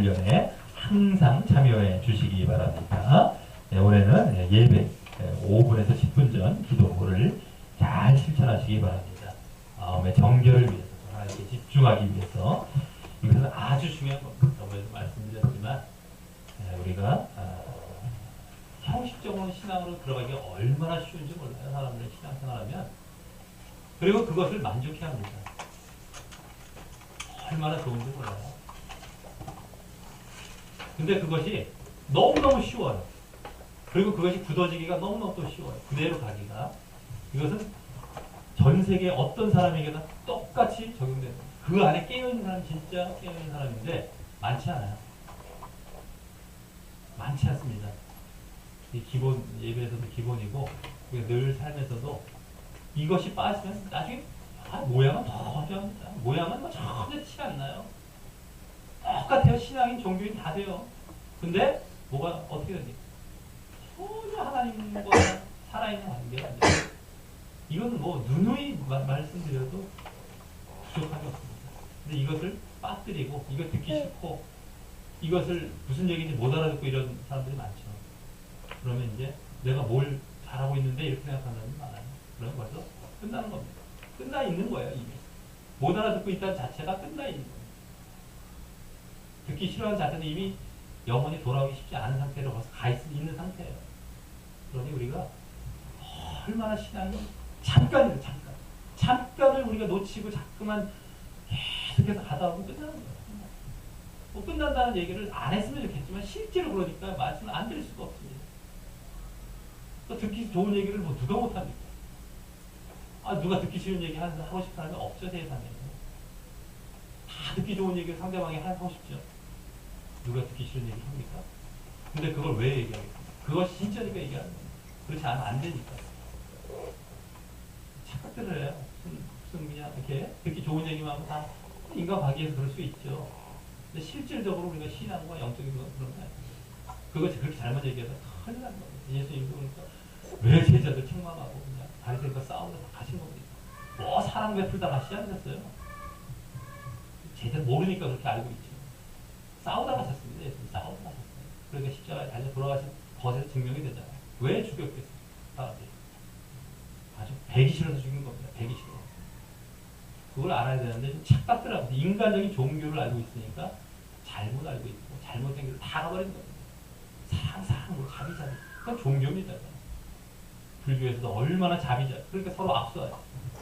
훈련에 항상 참여해 주시기 바랍니다. 네, 올해는 예배 5분에서 10분 전 기도를 잘 실천하시기 바랍니다. 마음의 정결을 위해서, 하나님께 집중하기 위해서. 이것은 아주 중요한 겁니다. 저번에도 말씀드렸지만 우리가 형식적으로 신앙으로 들어가기가 얼마나 쉬운지 몰라요. 사람들은 신앙생활하면. 그리고 그것을 만족해야 합니다. 얼마나 좋은지 몰라요. 근데 그것이 너무너무 쉬워요. 그리고 그것이 굳어지기가 너무너무 또 쉬워요. 그대로 가기가. 이것은 전 세계 어떤 사람에게나 똑같이 적용되는 거예요. 그 안에 깨어있는 사람, 진짜 깨어있는 사람인데 많지 않아요. 많지 않습니다. 이 기본, 예배에서도 기본이고 늘 삶에서도 이것이 빠지면 나중에 모양은 더 화려합니다. 모양은 뭐 전혀 티 안 나요. 똑같아요. 신앙인, 종교인 다 돼요. 근데 뭐가 어떻게 되지? 전혀 하나님과 살아있는 관계가 안 돼요. 이건 뭐 누누이 말씀드려도 부족함이 없습니다. 근데 이것을 빠뜨리고 이걸 듣기 싫고 이것을 무슨 얘기인지 못 알아듣고 이런 사람들이 많죠. 그러면 이제 내가 뭘 잘하고 있는데 이렇게 생각하는 사람이 많아요. 그러면 벌써 끝나는 겁니다. 끝나 있는 거예요. 이미. 못 알아듣고 있다는 자체가 끝나 있는 거예요. 듣기 싫어하는 자체는 이미 영혼이 돌아오기 쉽지 않은 상태로 벌써 가 있는 상태예요. 그러니 우리가 얼마나 신앙이 잠깐을 우리가 놓치고 자꾸만 계속해서 가다 보면 끝나는 거예요. 뭐 끝난다는 얘기를 안 했으면 좋겠지만 실제로 그러니까 말씀을 안 드릴 수가 없습니다. 또 듣기 좋은 얘기를 뭐 누가 못합니까? 누가 듣기 싫은 얘기 하고 싶은 사람이 없죠, 세상에. 다 듣기 좋은 얘기를 상대방이 하고 싶죠. 누가 듣기 싫은 얘기 합니까? 근데 그걸 왜 얘기하겠습니까? 그것이 진짜니까 얘기하는 겁니다. 그렇지 않으면 안 되니까. 착각들을 해요. 무슨 그냥 이렇게 듣기 좋은 얘기만 하면 다 인간 과기에서 그럴 수 있죠. 근데 실질적으로 우리가 신앙과 영적인 건 그런 거 아니에요. 그것이 그렇게 잘못 얘기해서 큰일 나는 겁니다. 예수님도 그러니까 왜 제자들 책망하고 그냥 바리새인과 싸우면서 가신 겁니까? 뭐 사랑 베풀다 가시지 않으셨어요? 제대로 모르니까 그렇게 알고 있죠. 싸우다 가셨습니다. 예수님 싸우다 가셨어요. 그러니까 십자가에 달려 돌아가신 것에서 증명이 되잖아요. 왜 죽였겠어요? 사람들이. 아주 배기 싫어서 죽인 겁니다. 배기 싫어. 그걸 알아야 되는데 좀 착각들하고 인간적인 종교를 알고 있으니까 잘못 알고 있고 잘못된 길을 다 가버린 겁니다. 사랑, 자비자비. 그건 종교입니다. 불교에서도 얼마나 자비자비. 그러니까 서로 앞서요.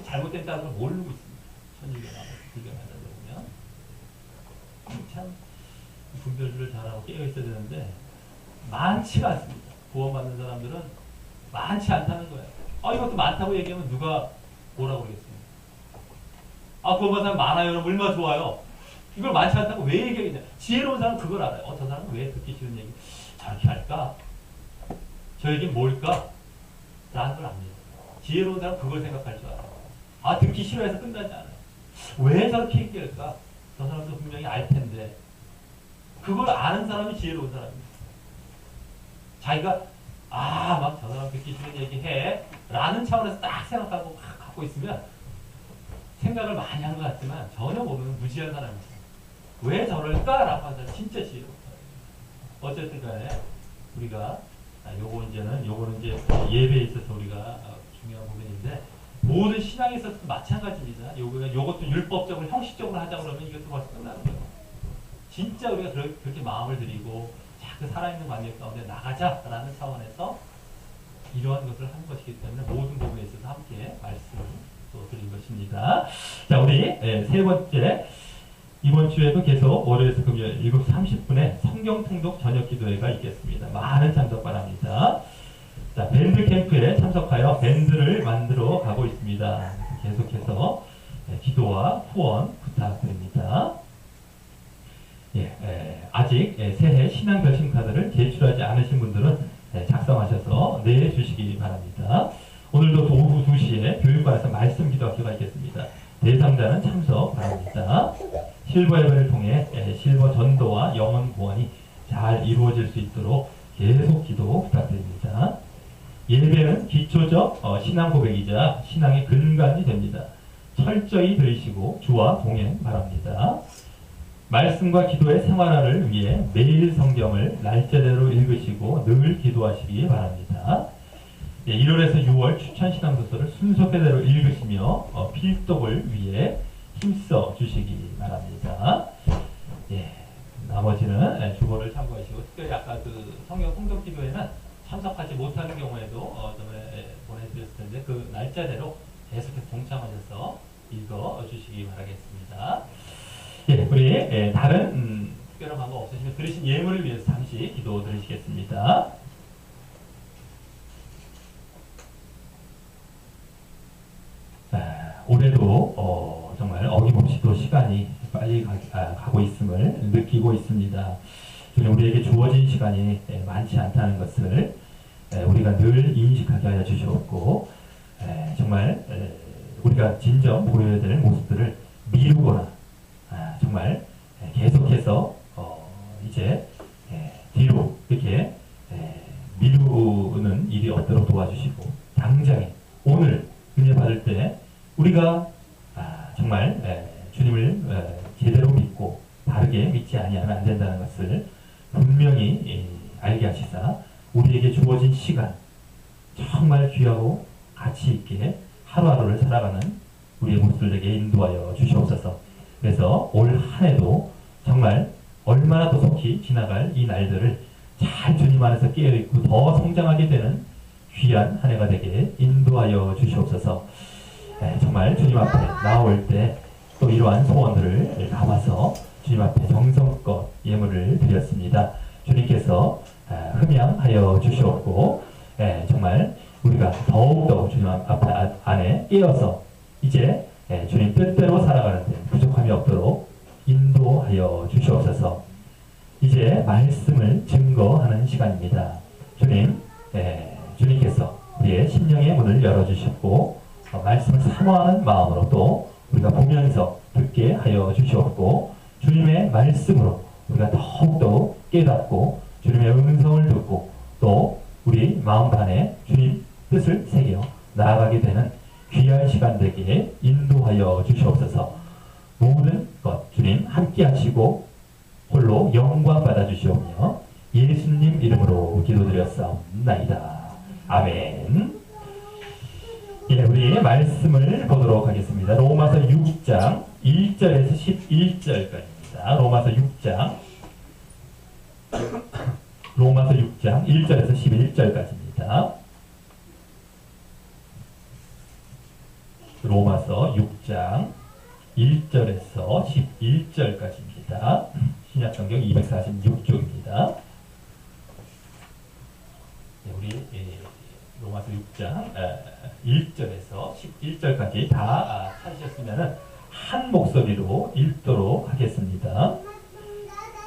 잘못된다는 걸 모르고 있습니다. 천주교 나오고 불교 만나다 보면 참 분별을 잘하고 깨어 있어야 되는데 많지가 않습니다. 구원받는 사람들은 많지 않다는 거예요. 이것도 많다고 얘기하면 누가 뭐라고 그러겠습니까? 구원받는 사람 많아요. 여러분 얼마나 좋아요. 이걸 많지 않다고 왜 얘기하겠냐. 지혜로운 사람은 그걸 알아요. 저 사람은 왜 듣기 싫은 얘기 저렇게 할까? 저 얘기는 뭘까? 라는 걸 압니다. 지혜로운 사람은 그걸 생각할 줄 알아요. 듣기 싫어해서 끝나지 않아요. 왜 저렇게 얘기할까? 저 사람도 분명히 알 텐데. 그걸 아는 사람이 지혜로운 사람입니다. 자기가 막 저 사람 듣기 싫은 얘기 해 라는 차원에서 딱 생각하고 갖고 있으면 생각을 많이 한 것 같지만 전혀 모르는 무지한 사람이죠. 왜 저럴까? 라고 하는 사람 진짜 지혜로운 사람입니다. 어쨌든 간에 우리가 요거는 이제 예배에 있어서 우리가 중요한 부분인데 모든 신앙에 있어서 마찬가지입니다. 요것도 율법적으로 형식적으로 하자 그러면 이것도 벌써 끝나는 거예요. 진짜 우리가 그렇게 마음을 들이고 그 살아있는 관계 가운데 나가자라는 차원에서 이러한 것을 한 것이기 때문에 모든 부분에 있어서 함께 말씀을 또 드린 것입니다. 자, 우리 세 번째 이번 주에도 계속 월요일에서 금요일 7시 30분에 성경 통독 저녁 기도회가 있겠습니다. 많은 참석 바랍니다. 자, 밴드 캠프에 참석하여 밴드를 만들어 가고 있습니다. 계속해서 기도와 후원 부탁드립니다. 아직 새해 신앙 결심 카드를 제출하지 않으신 분들은 작성하셔서 내주시기 바랍니다. 오늘도 오후 2시에 교육관에서 말씀 기도학교가 있겠습니다. 대상자는 참석 바랍니다. 실버 예배를 통해 실버 전도와 영혼 구원이 잘 이루어질 수 있도록 계속 기도 부탁드립니다. 예배는 기초적 신앙 고백이자 신앙의 근간이 됩니다. 철저히 들으시고 주와 동행 바랍니다. 말씀과 기도의 생활화를 위해 매일 성경을 날짜대로 읽으시고 늘 기도하시기 바랍니다. 1월에서 6월 추천신앙도서를 순서대로 읽으시며 필독을 위해 힘써 주시기 바랍니다. 나머지는 주보를 참고하시고, 특별히 아까 그 성경 통독 기도에는 참석하지 못하는 경우에도 저번에 보내드렸을 텐데 그 날짜대로 계속해서 동참하셔서 읽어주시기 바라겠습니다. 우리 다른 특별한 방법 없으시면 드리신 예물을 위해서 잠시 기도 드리시겠습니다. 올해도 정말 어김없이 또 시간이 빨리 가고 있음을 느끼고 있습니다. 우리에게 주어진 시간이 많지 않다는 것을 우리가 늘 인식하게 하여 주시옵고, 정말 우리가 진정 보여야 될 모습들을 미루거나 정말 계속해서 이제 뒤로 이렇게 미루는 일이 없도록 도와주시고, 당장에 오늘 은혜 받을 때 우리가 정말 주님을 제대로 믿고 바르게 믿지 아니하면 안 된다는 것을 분명히 알게 하시사 우리에게 주어진 시간 정말 귀하고 가치 있게 하루하루를 살아가는 우리의 모습들에게 인도하여 주시옵소서. 그래서 올 한 해도 정말 얼마나 더 속히 지나갈 이 날들을 잘 주님 안에서 깨어있고 더 성장하게 되는 귀한 한 해가 되게 인도하여 주시옵소서. 정말 주님 앞에 나올 때 또 이러한 소원들을 담아서 주님 앞에 정성껏 예물을 드렸습니다. 주님께서 흠양하여 주시옵고, 정말 우리가 더욱더 주님 앞에 안에 깨어서 이제 주님 뜻대로 살아가는 데 부족함이 없도록 인도하여 주시옵소서. 이제 말씀을 증거하는 시간입니다. 주님, 주님께서 우리의 심령의 문을 열어주셨고 말씀을 사모하는 마음으로 또 우리가 보면서 듣게 하여 주시옵고, 주님의 말씀으로 우리가 더욱더 깨닫고 주님의 음성을 듣고 또 우리 마음판에 주님 뜻을 새겨 나아가게 되는 귀한 시간 되게 인도하여 주시옵소서. 모든 것 주님 함께 하시고 홀로 영광 받아 주시오며 예수님 이름으로 기도드렸사옵나이다. 아멘. 우리 말씀을 보도록 하겠습니다. 로마서 6장 1절에서 11절까지입니다. 로마서 6장 1절에서 11절까지입니다. 로마서 6장 1절에서 11절까지입니다. 신약성경 246쪽입니다. 우리 로마서 6장 1절에서 11절까지 다 찾으셨으면 한 목소리로 읽도록 하겠습니다.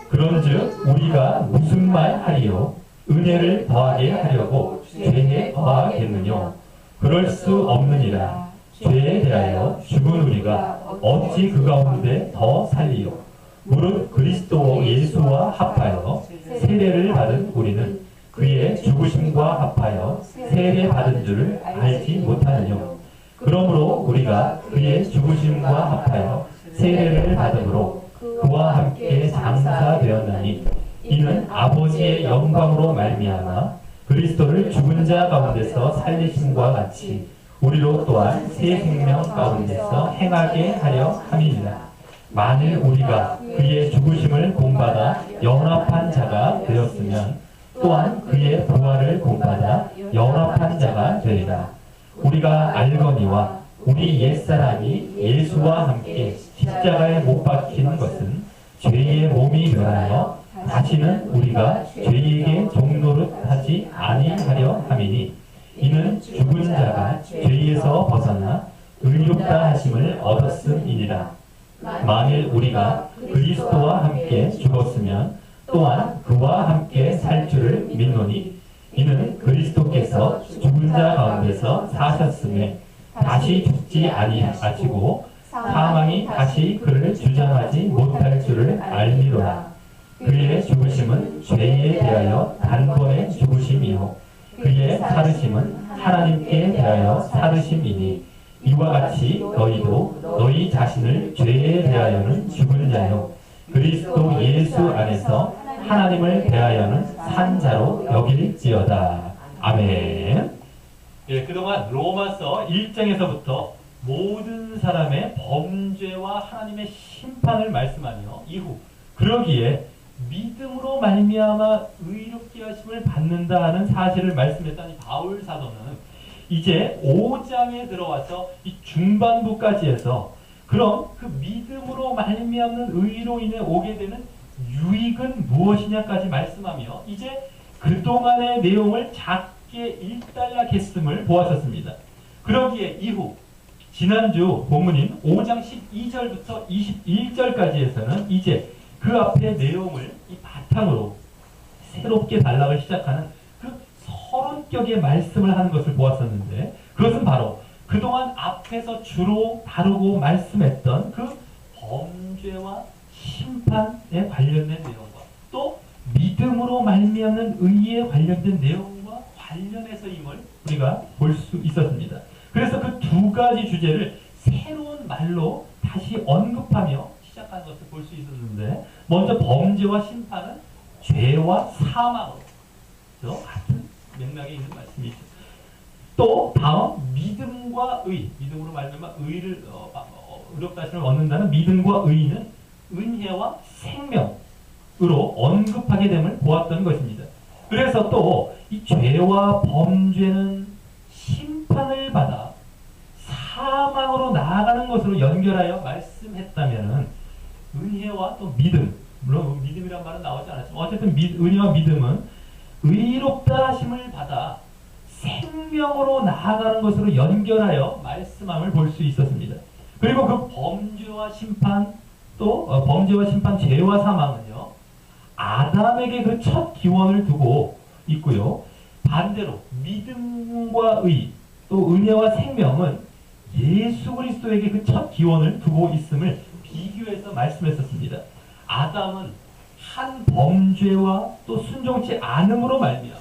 그런즉 우리가 무슨 말 하리요? 은혜를 더하게 하려고 죄에 더하겠느냐? 그럴 수 없느니라. 죄에 대하여 죽은 우리가 어찌 그 가운데 더 살리요? 무릇 그리스도 예수와 합하여 세례를 받은 우리는 그의 죽으심과 합하여 세례 받은 줄을 알지 못하느뇨. 그러므로 우리가 그의 죽으심과 합하여 세례를 받음으로 그와 함께 장사되었나니 이는 아버지의 영광으로 말미암아 그리스도를 죽은 자 가운데서 살리심과 같이 우리로 또한 새 생명 가운데서 행하게 하려 함이니라. 만일 우리가 그의 죽으심을 본받아 연합한 자가 되었으면 또한 그의 부활을 본받아 연합한 자가 되리라. 우리가 알거니와 우리 옛사람이 예수와 함께 십자가에 못 박힌 것은 죄의 몸이 멸하여 다시는 우리가 죄에게 종노릇하지 아니하려 함이니 이는 죽은 자가 죄에서 벗어나 의롭다 하심을 얻었음이니라. 만일 우리가 그리스도와 함께 죽었으면 또한 그와 함께 살 줄을 믿노니 이는 그리스도께서 죽은 자 가운데서 사셨음에 다시 죽지 아니하시고 사망이 다시 그를 주장하지 못할 줄을 알미로라. 그의 죽으심은 죄에 대하여 단번에 죽으심이요 그의 살으심은 하나님께 대하여 살으심이니 이와 같이 너희도 너희 자신을 죄에 대하여는 죽은 자요 그리스도 예수 안에서 하나님을 대하여는 산자로 여길지어다. 아멘. 예, 그동안 로마서 1장에서부터 모든 사람의 범죄와 하나님의 심판을 말씀하며 이후 그러기에 믿음으로 말미암아 의롭게 하심을 받는다 하는 사실을 말씀했던 이 바울 사도는 이제 5장에 들어와서 이 중반부까지 해서 그럼 그 믿음으로 말미암는 의로 인해 오게 되는 유익은 무엇이냐까지 말씀하며 이제 그동안의 내용을 작게 일단락했음을 보았었습니다. 그러기에 이후 지난주 본문인 5장 12절부터 21절까지에서는 이제 그 앞의 내용을 이 바탕으로 새롭게 단락을 시작하는 그 30격의 말씀을 하는 것을 보았었는데 그것은 바로 그동안 앞에서 주로 다루고 말씀했던 그 범죄와 심판에 관련된 내용과 또 믿음으로 말미암는 의에 관련된 내용과 관련해서임을 우리가 볼 수 있었습니다. 그래서 그 두 가지 주제를 새로운 말로 다시 언급하며 시작한 것을 볼 수 있었는데 먼저 범죄와 심판은 죄와 사망으로 같은 맥락에 있는 말씀이죠. 또 다음 믿음과 의, 믿음으로 말하면 의를 의롭다 하심을 얻는다는 믿음과 의는 은혜와 생명으로 언급하게 됨을 보았던 것입니다. 그래서 또 이 죄와 범죄는 심판을 받아 사망으로 나아가는 것으로 연결하여 말씀했다면은 은혜와 또 믿음, 물론 믿음이란 말은 나오지 않았지만 어쨌든 은혜와 믿음은 의롭다 하심을 받아 생명으로 나아가는 것으로 연결하여 말씀함을 볼 수 있었습니다. 그리고 그 범죄와 심판 또 범죄와 심판, 죄와 사망은요 아담에게 그 첫 기원을 두고 있고요. 반대로 믿음과 의 또 은혜와 생명은 예수 그리스도에게 그 첫 기원을 두고 있음을 비교해서 말씀했었습니다. 아담은 한 범죄와 또 순종치 않음으로 말미암아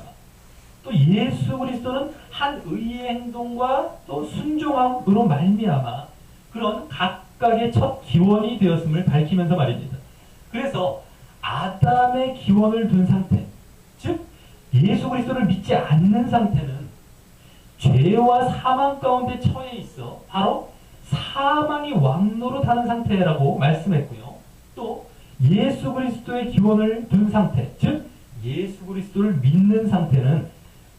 또 예수 그리스도는 한 의의 행동과 또 순종함으로 말미암아 그런 각각의 첫 기원이 되었음을 밝히면서 말입니다. 그래서 아담의 기원을 둔 상태, 즉 예수 그리스도를 믿지 않는 상태는 죄와 사망 가운데 처해 있어 바로 사망이 왕노릇하는 상태라고 말씀했고요. 또 예수 그리스도의 기원을 둔 상태, 즉 예수 그리스도를 믿는 상태는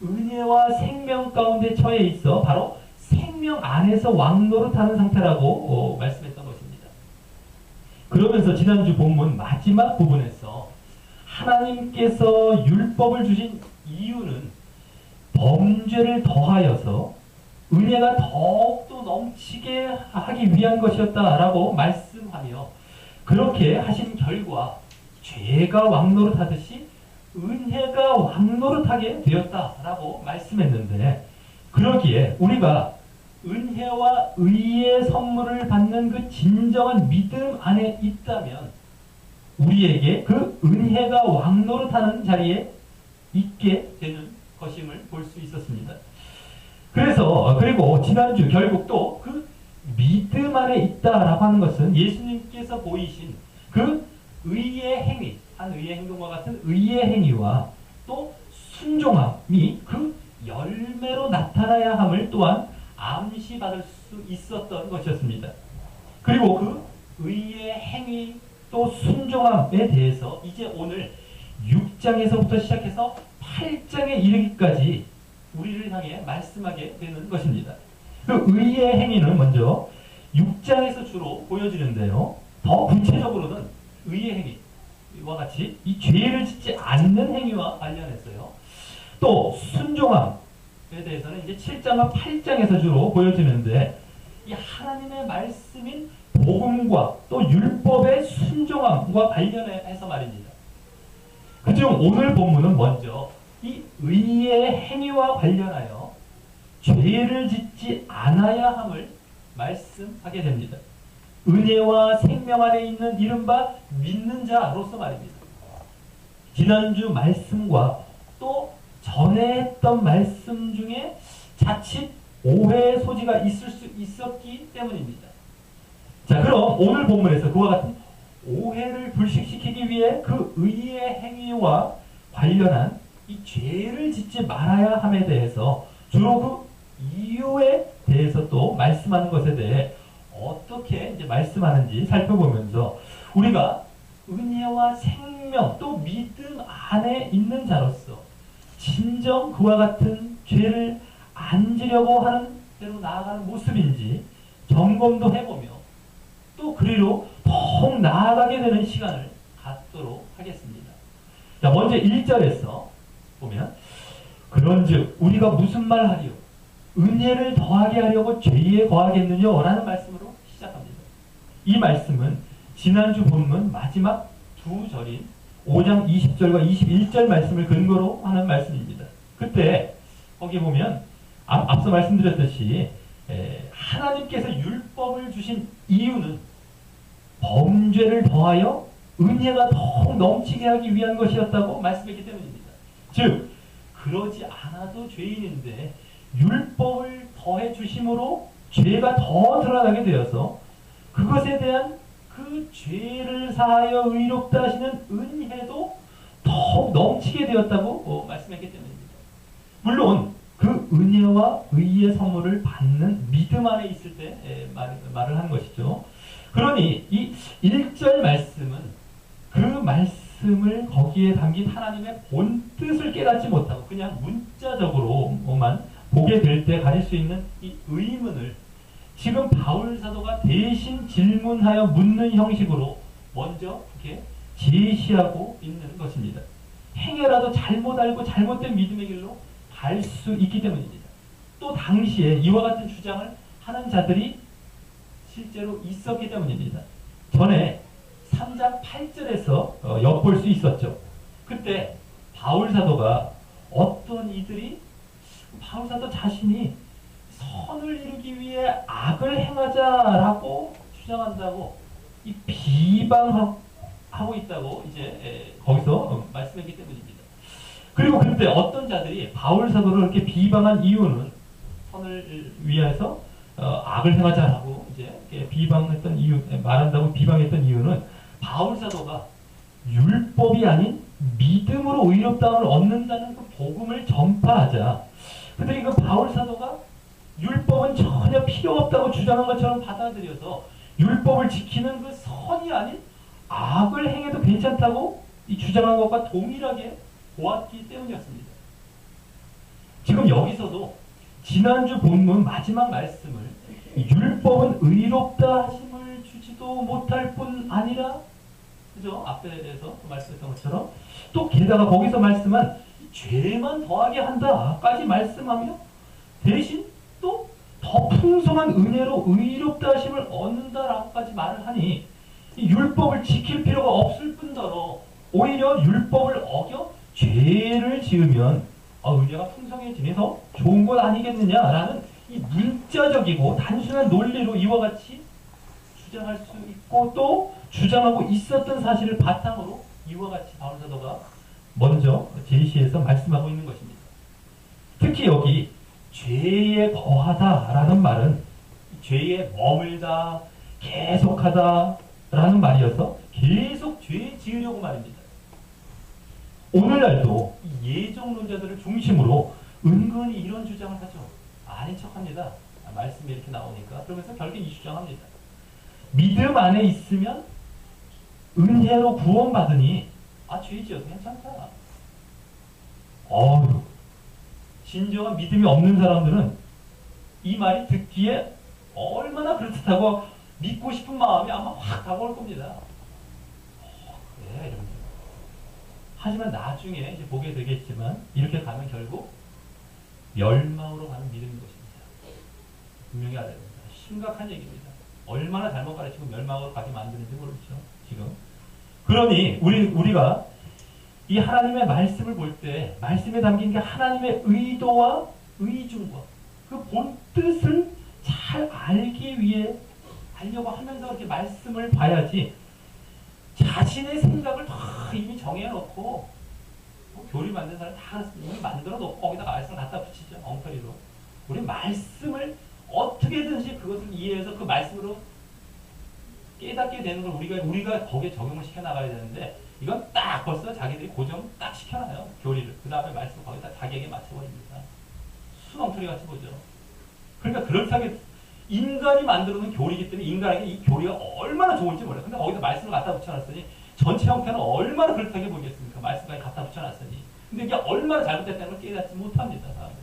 은혜와 생명 가운데 처해 있어 바로 생명 안에서 왕노릇하는 상태라고 말씀했던 것입니다. 그러면서 지난주 본문 마지막 부분에서 하나님께서 율법을 주신 이유는 범죄를 더하여서 은혜가 더욱더 넘치게 하기 위한 것이었다라고 말씀하며 그렇게 하신 결과 죄가 왕노릇하듯이 은혜가 왕노릇하게 되었다라고 말씀했는데 그러기에 우리가 은혜와 의의 선물을 받는 그 진정한 믿음 안에 있다면 우리에게 그 은혜가 왕노릇하는 자리에 있게 되는 것임을 볼 수 있었습니다. 그래서 그리고 지난주 결국 또 그 믿음 안에 있다라고 하는 것은 예수님께서 보이신 그 의의 행위, 한 의의 행동과 같은 의의 행위와 또 순종함이 그 열매로 나타나야 함을 또한 암시받을 수 있었던 것이었습니다. 그리고 그 의의 행위 또 순종함에 대해서 이제 오늘 6장에서부터 시작해서 8장에 이르기까지 우리를 향해 말씀하게 되는 것입니다. 그 의의 행위는 먼저 6장에서 주로 보여지는데요. 더 구체적으로는 의의 행위와 같이 이 죄를 짓지 않는 행위와 관련해서요. 또 순종함에 대해서는 이제 7장과 8장에서 주로 보여지는데 이 하나님의 말씀인 복음과 또 율법의 순종함과 관련해서 말입니다. 그중 오늘 본문은 먼저 이 의의 행위와 관련하여 죄를 짓지 않아야 함을 말씀하게 됩니다. 은혜와 생명 안에 있는 이른바 믿는 자로서 말입니다. 지난주 말씀과 또 전에 했던 말씀 중에 자칫 오해의 소지가 있을 수 있었기 때문입니다. 자, 그럼 오늘 본문에서 그와 같은 오해를 불식시키기 위해 그 의의 행위와 관련한 이 죄를 짓지 말아야 함에 대해서 주로 그 이유에 대해서 또 말씀하는 것에 대해 어떻게 이제 말씀하는지 살펴보면서 우리가 은혜와 생명 또 믿음 안에 있는 자로서 진정 그와 같은 죄를 안 지려고 하는 대로 나아가는 모습인지 점검도 해보며 또 그리로 더욱 나아가게 되는 시간을 갖도록 하겠습니다. 자, 먼저 1절에서 보면 그런즉 우리가 무슨 말 하리요? 은혜를 더하게 하려고 죄에 거하겠느냐? 라는 말씀으로 시작합니다. 이 말씀은 지난주 본문 마지막 두 절인 5장 20절과 21절 말씀을 근거로 하는 말씀입니다. 그때 거기 보면 앞서 말씀드렸듯이 하나님께서 율법을 주신 이유는 범죄를 더하여 은혜가 더욱 넘치게 하기 위한 것이었다고 말씀했기 때문입니다. 즉 그러지 않아도 죄인인데 율법을 더해 주심으로 죄가 더 드러나게 되어서 그것에 대한 그 죄를 사하여 의롭다 하시는 은혜도 더욱 넘치게 되었다고 말씀했기 때문입니다. 물론 그 은혜와 의의 선물을 받는 믿음 안에 있을 때 말을 하는 것이죠. 그러니 이 1절 말씀은 그 말씀을 거기에 담긴 하나님의 본뜻을 깨닫지 못하고 그냥 문자적으로만 보게 될 때 가질 수 있는 이 의문을 지금 바울 사도가 대신 질문하여 묻는 형식으로 먼저 이렇게 제시하고 있는 것입니다. 행여라도 잘못 알고 잘못된 믿음의 길로 갈 수 있기 때문입니다. 또 당시에 이와 같은 주장을 하는 자들이 실제로 있었기 때문입니다. 전에 3장 8절에서 엿볼 수 있었죠. 그때 바울 사도가 어떤 이들이 바울 사도 자신이 선을 이루기 위해 악을 행하자라고 주장한다고 이 비방하고 있다고 이제 거기서 말씀했기 때문입니다. 그리고 그때 어떤 자들이 바울 사도를 이렇게 비방한 이유는 선을 위해서 악을 행하자라고 이제 비방했던 이유, 말한다고 비방했던 이유는 바울 사도가 율법이 아닌 믿음으로 의롭다함을 얻는다는 그 복음을 전파하자 그들이 그 바울 사도가 율법은 전혀 필요 없다고 주장한 것처럼 받아들여서 율법을 지키는 그 선이 아닌 악을 행해도 괜찮다고 이 주장한 것과 동일하게 보았기 때문이었습니다. 지금 여기서도 지난주 본문 마지막 말씀을 율법은 의롭다 하심을 주지도 못할 뿐 아니라 그죠? 앞에서 말씀했던 것처럼 또 게다가 거기서 말씀한 죄만 더하게 한다까지 말씀하며 대신 또 더 풍성한 은혜로 의롭다 하심을 얻는다라고까지 말을 하니 이 율법을 지킬 필요가 없을 뿐더러 오히려 율법을 어겨 죄를 지으면 은혜가 풍성해지니 더 좋은 것 아니겠느냐라는 이 문자적이고 단순한 논리로 이와 같이 주장할 수 있고 또 주장하고 있었던 사실을 바탕으로 이와 같이 바울 사도가 먼저 제시해서 말씀하고 있는 것입니다. 특히 여기 죄에 거하다라는 말은 죄에 머물다, 계속하다라는 말이어서 계속 죄 지으려고 말입니다. 오늘날도 예정론자들을 중심으로 은근히 이런 주장을 하죠. 아닌 척합니다. 말씀이 이렇게 나오니까. 그러면서 결국 이 주장합니다. 믿음 안에 있으면 은혜로 구원받으니 죄 지어도 괜찮다. 진정한 믿음이 없는 사람들은 이 말이 듣기에 얼마나 그렇다고 믿고 싶은 마음이 아마 확 다가올 겁니다. 그래 이러면서. 하지만 나중에 이제 보게 되겠지만 이렇게 가면 결국 멸망으로 가는 믿음인 것입니다. 분명히 알아야 됩니다. 심각한 얘기입니다. 얼마나 잘못 가르치고 멸망으로 가게 만드는지 모르죠. 지금. 그러니 우리가 이 하나님의 말씀을 볼 때 말씀에 담긴 게 하나님의 의도와 의중과 그 본뜻을 잘 알기 위해 하려고 하면서 이렇게 말씀을 봐야지 자신의 생각을 다 이미 정해놓고 교리 만든 사람 다 이미 만들어 놓고 거기다가 말씀을 갖다 붙이죠. 엉터리로. 우리 말씀을 어떻게든지 그것을 이해해서 그 말씀으로 깨닫게 되는 걸 우리가 거기에 적용을 시켜 나가야 되는데 이건 딱 벌써 자기들이 고정 딱 시켜놔요. 교리를. 그 다음에 말씀 거기다 자기에게 맞춰버립니다. 수렁투리 같이 보죠. 그러니까 그렇다게 인간이 만들어 놓은 교리이기 때문에 인간에게 이 교리가 얼마나 좋은지 몰라요. 근데 거기다 말씀을 갖다 붙여놨으니 전체 형태는 얼마나 그렇다게 보이겠습니까? 말씀까지 갖다 붙여놨으니. 근데 이게 얼마나 잘못됐다는 걸 깨닫지 못합니다. 사람들이.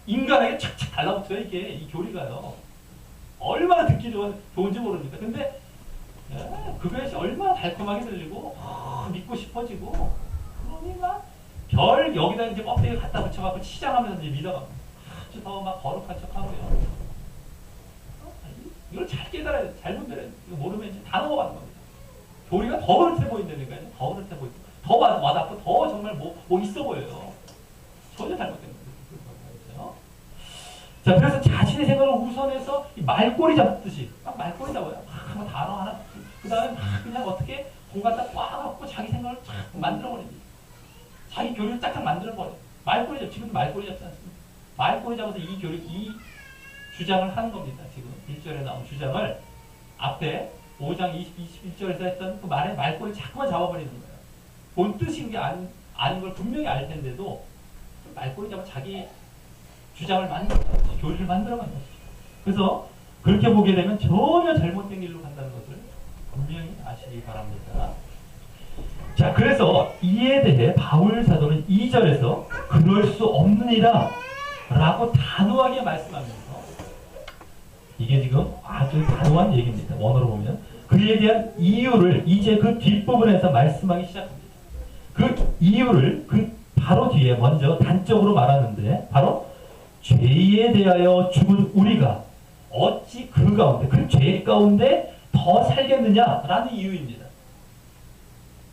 인간에게 착착 달라붙어요. 이게 이 교리가요. 얼마나 듣기 좋은지 모릅니다. 근데 그것이 얼마나 달콤하게 들리고 믿고 싶어지고 그러니 막 별 여기다 이제 껍데기 갖다 붙여갖고 치장하면서 이제 믿어갑니다. 아주 더 막 거룩한 척하고요. 이걸 잘 깨달아야 돼. 잘못 들어야 돼. 이거 모르면 이제 다 넘어가는 겁니다. 교리가 더 그릇해 보인다니까요. 더 그릇해 보이고 더 와닿고 더 정말 뭐 있어 보여요. 전혀 잘못된 거예요. 자, 그래서 자신의 생각을 우선해서 말꼬리 잡듯이 막 말꼬리 잡아요. 막 단어 하나 그 다음에 막 그냥 어떻게 공 갖다 꽉 갖고 자기 생각을 쫙 만들어버립니다. 자기 교리를 쫙쫙 만들어버려요. 말꼬리 잡 지금도 말꼬리 잡지 않습니까? 말꼬리 잡아서 이 주장을 하는 겁니다. 지금 1절에 나온 주장을 앞에 5장 21절에서 했던 그 말에 말꼬리 자꾸만 잡아버리는 거예요. 본 뜻인 게 아닌 걸 분명히 알 텐데도 말꼬리 잡아 자기 주장을 교리를 만들어가는 거죠. 그래서 그렇게 보게 되면 전혀 잘못된 길로 간다는 것을 분명히 아시기 바랍니다. 자, 그래서 이에 대해 바울 사도는 2절에서 그럴 수 없느니라 라고 단호하게 말씀하면서 이게 지금 아주 단호한 얘기입니다. 원어로 보면 그에 대한 이유를 이제 그 뒷부분에서 말씀하기 시작합니다. 그 이유를 그 바로 뒤에 먼저 단적으로 말하는데 바로 죄에 대하여 죽은 우리가 어찌 그 가운데 그 죄 가운데 더 살겠느냐라는 이유입니다.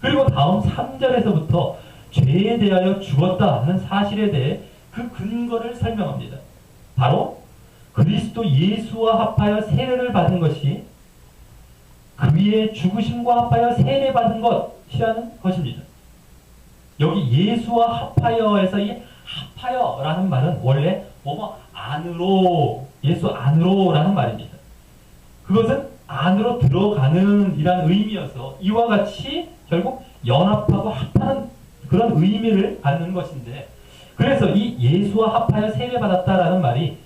그리고 다음 3절에서부터 죄에 대하여 죽었다 하는 사실에 대해 그 근거를 설명합니다. 바로 그리스도 예수와 합하여 세례를 받은 것이 그의 죽으심과 합하여 세례받은 것이라는 것입니다. 여기 예수와 합하여에서 이 합하여라는 말은 원래 안으로 예수 안으로라는 말입니다. 그것은 안으로 들어가는 이란 의미여서 이와 같이 결국 연합하고 합하는 그런 의미를 갖는 것인데 그래서 이 예수와 합하여 세례받았다라는 말이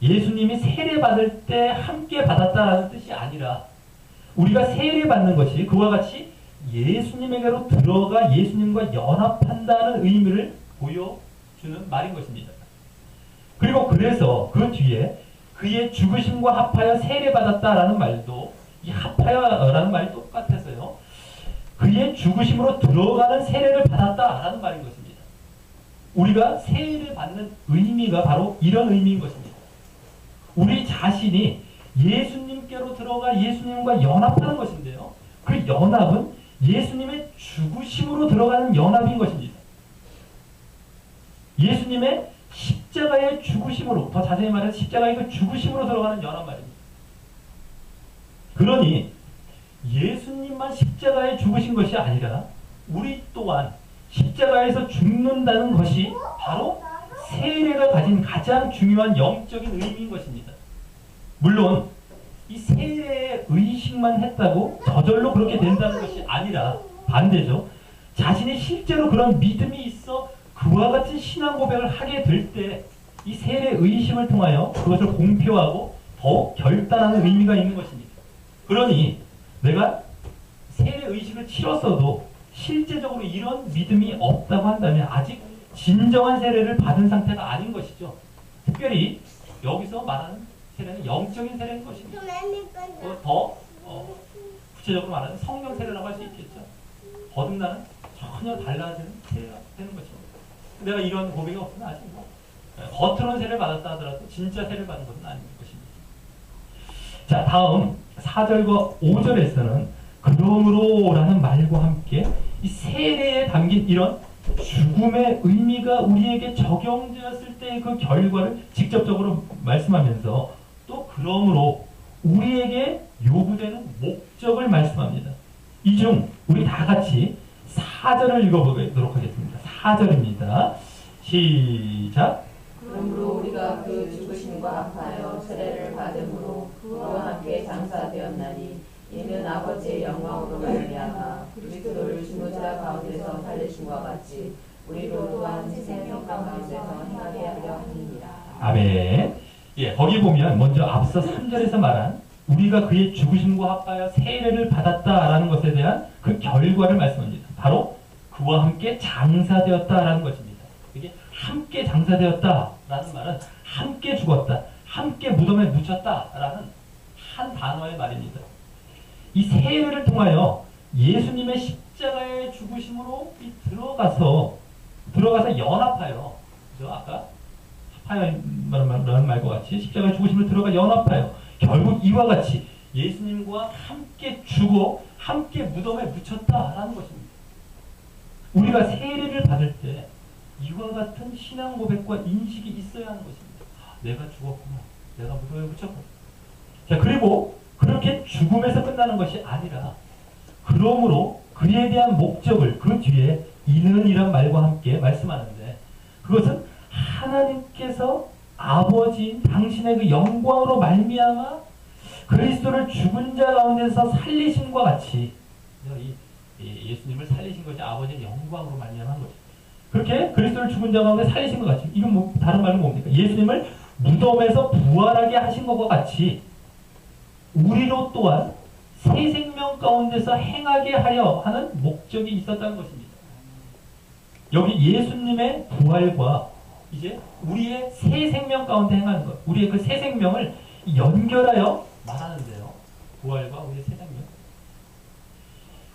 예수님이 세례받을 때 함께 받았다라는 뜻이 아니라 우리가 세례받는 것이 그와 같이 예수님에게로 들어가 예수님과 연합한다는 의미를 보여주는 말인 것입니다. 그리고 그래서 그 뒤에 그의 죽으심과 합하여 세례받았다라는 말도 이 합하여라는 말이 똑같아서요. 그의 죽으심으로 들어가는 세례를 받았다라는 말인 것입니다. 우리가 세례를 받는 의미가 바로 이런 의미인 것입니다. 우리 자신이 예수님께로 들어가 예수님과 연합하는 것인데요. 그 연합은 예수님의 죽으심으로 들어가는 연합인 것입니다. 예수님의 십자가의 죽으심으로 더 자세히 말해서 십자가의 그 죽으심으로 들어가는 연합 말입니다. 그러니 예수님만 십자가에 죽으신 것이 아니라 우리 또한 십자가에서 죽는다는 것이 바로 세례가 가진 가장 중요한 영적인 의미인 것입니다. 물론 이 세례의 의식만 했다고 저절로 그렇게 된다는 것이 아니라 반대죠. 자신이 실제로 그런 믿음이 있어 그와 같은 신앙 고백을 하게 될 때 이 세례 의식을 통하여 그것을 공표하고 더욱 결단하는 의미가 있는 것입니다. 그러니 내가 세례 의식을 치렀어도 실제적으로 이런 믿음이 없다고 한다면 아직 진정한 세례를 받은 상태가 아닌 것이죠. 특별히 여기서 말하는 세례는 영적인 세례인 것입니다. 더 구체적으로 말하면 성령 세례라고 할 수 있겠죠. 거듭나는 전혀 달라지는 세례가 되는 것입니다. 내가 이런 고백이 없으면 아직 겉으로는 세례를 받았다 하더라도 진짜 세례를 받은 것은 아닌 것입니다. 자, 다음 4절과 5절에서는 그러므로라는 말과 함께 이 세례에 담긴 이런 죽음의 의미가 우리에게 적용되었을 때의 그 결과를 직접적으로 말씀하면서 또 그러므로 우리에게 요구되는 목적을 말씀합니다. 이 중 우리 다 같이 4절을 읽어보도록 하겠습니다. 4절입니다. 시작. 그러므로 우리가 그 죽으심과 합하여 세례를 받음으로 그와 함께 장사되었나니 이는 아버지의 영광으로 말미암아 그리스도를 죽은 자 가운데서 살리심과 같이 우리로 또한 새 생명 가운데서 행하게 하려 함이니라. 아멘. 예, 거기 보면 먼저 앞서 3절에서 말한 우리가 그의 죽으심과 합하여 세례를 받았다라는 것에 대한 그 결과를 말씀합니다. 바로 그와 함께 장사되었다라는 것입니다. 이게 함께 장사되었다라는 말은 함께 죽었다, 함께 무덤에 묻혔다라는 한 단어의 말입니다. 이 세례를 통하여 예수님의 십자가의 죽으심으로 들어가서 연합하여, 그죠? 아까 합하여라는 말과 같이 십자가의 죽으심을 들어가 연합하여 결국 이와 같이 예수님과 함께 죽어 함께 무덤에 묻혔다라는 것입니다. 우리가 세례를 받을 때 이와 같은 신앙 고백과 인식이 있어야 하는 것입니다. 내가 죽었구나. 내가 무덤에 묻혔구나. 자, 그리고 그렇게 죽음에서 끝나는 것이 아니라 그러므로 그에 대한 목적을 그 뒤에 이는이란 말과 함께 말씀하는데 그것은 하나님께서 아버지인 당신의 그 영광으로 말미암아 그리스도를 죽은 자 가운데서 살리심과 같이 예수님을 살리신 것이 아버지의 영광으로 말미암은 거죠. 그렇게 그리스도를 죽은 자 가운데 살리신 것 같이, 이건 뭐 다른 말은 뭡니까? 예수님을 무덤에서 부활하게 하신 것과 같이 우리로 또한 새 생명 가운데서 행하게 하려 하는 목적이 있었다는 것입니다. 여기 예수님의 부활과 이제 우리의 새 생명 가운데 행하는 것, 우리의 그 새 생명을 연결하여 말하는데요. 부활과 우리의 새 생명.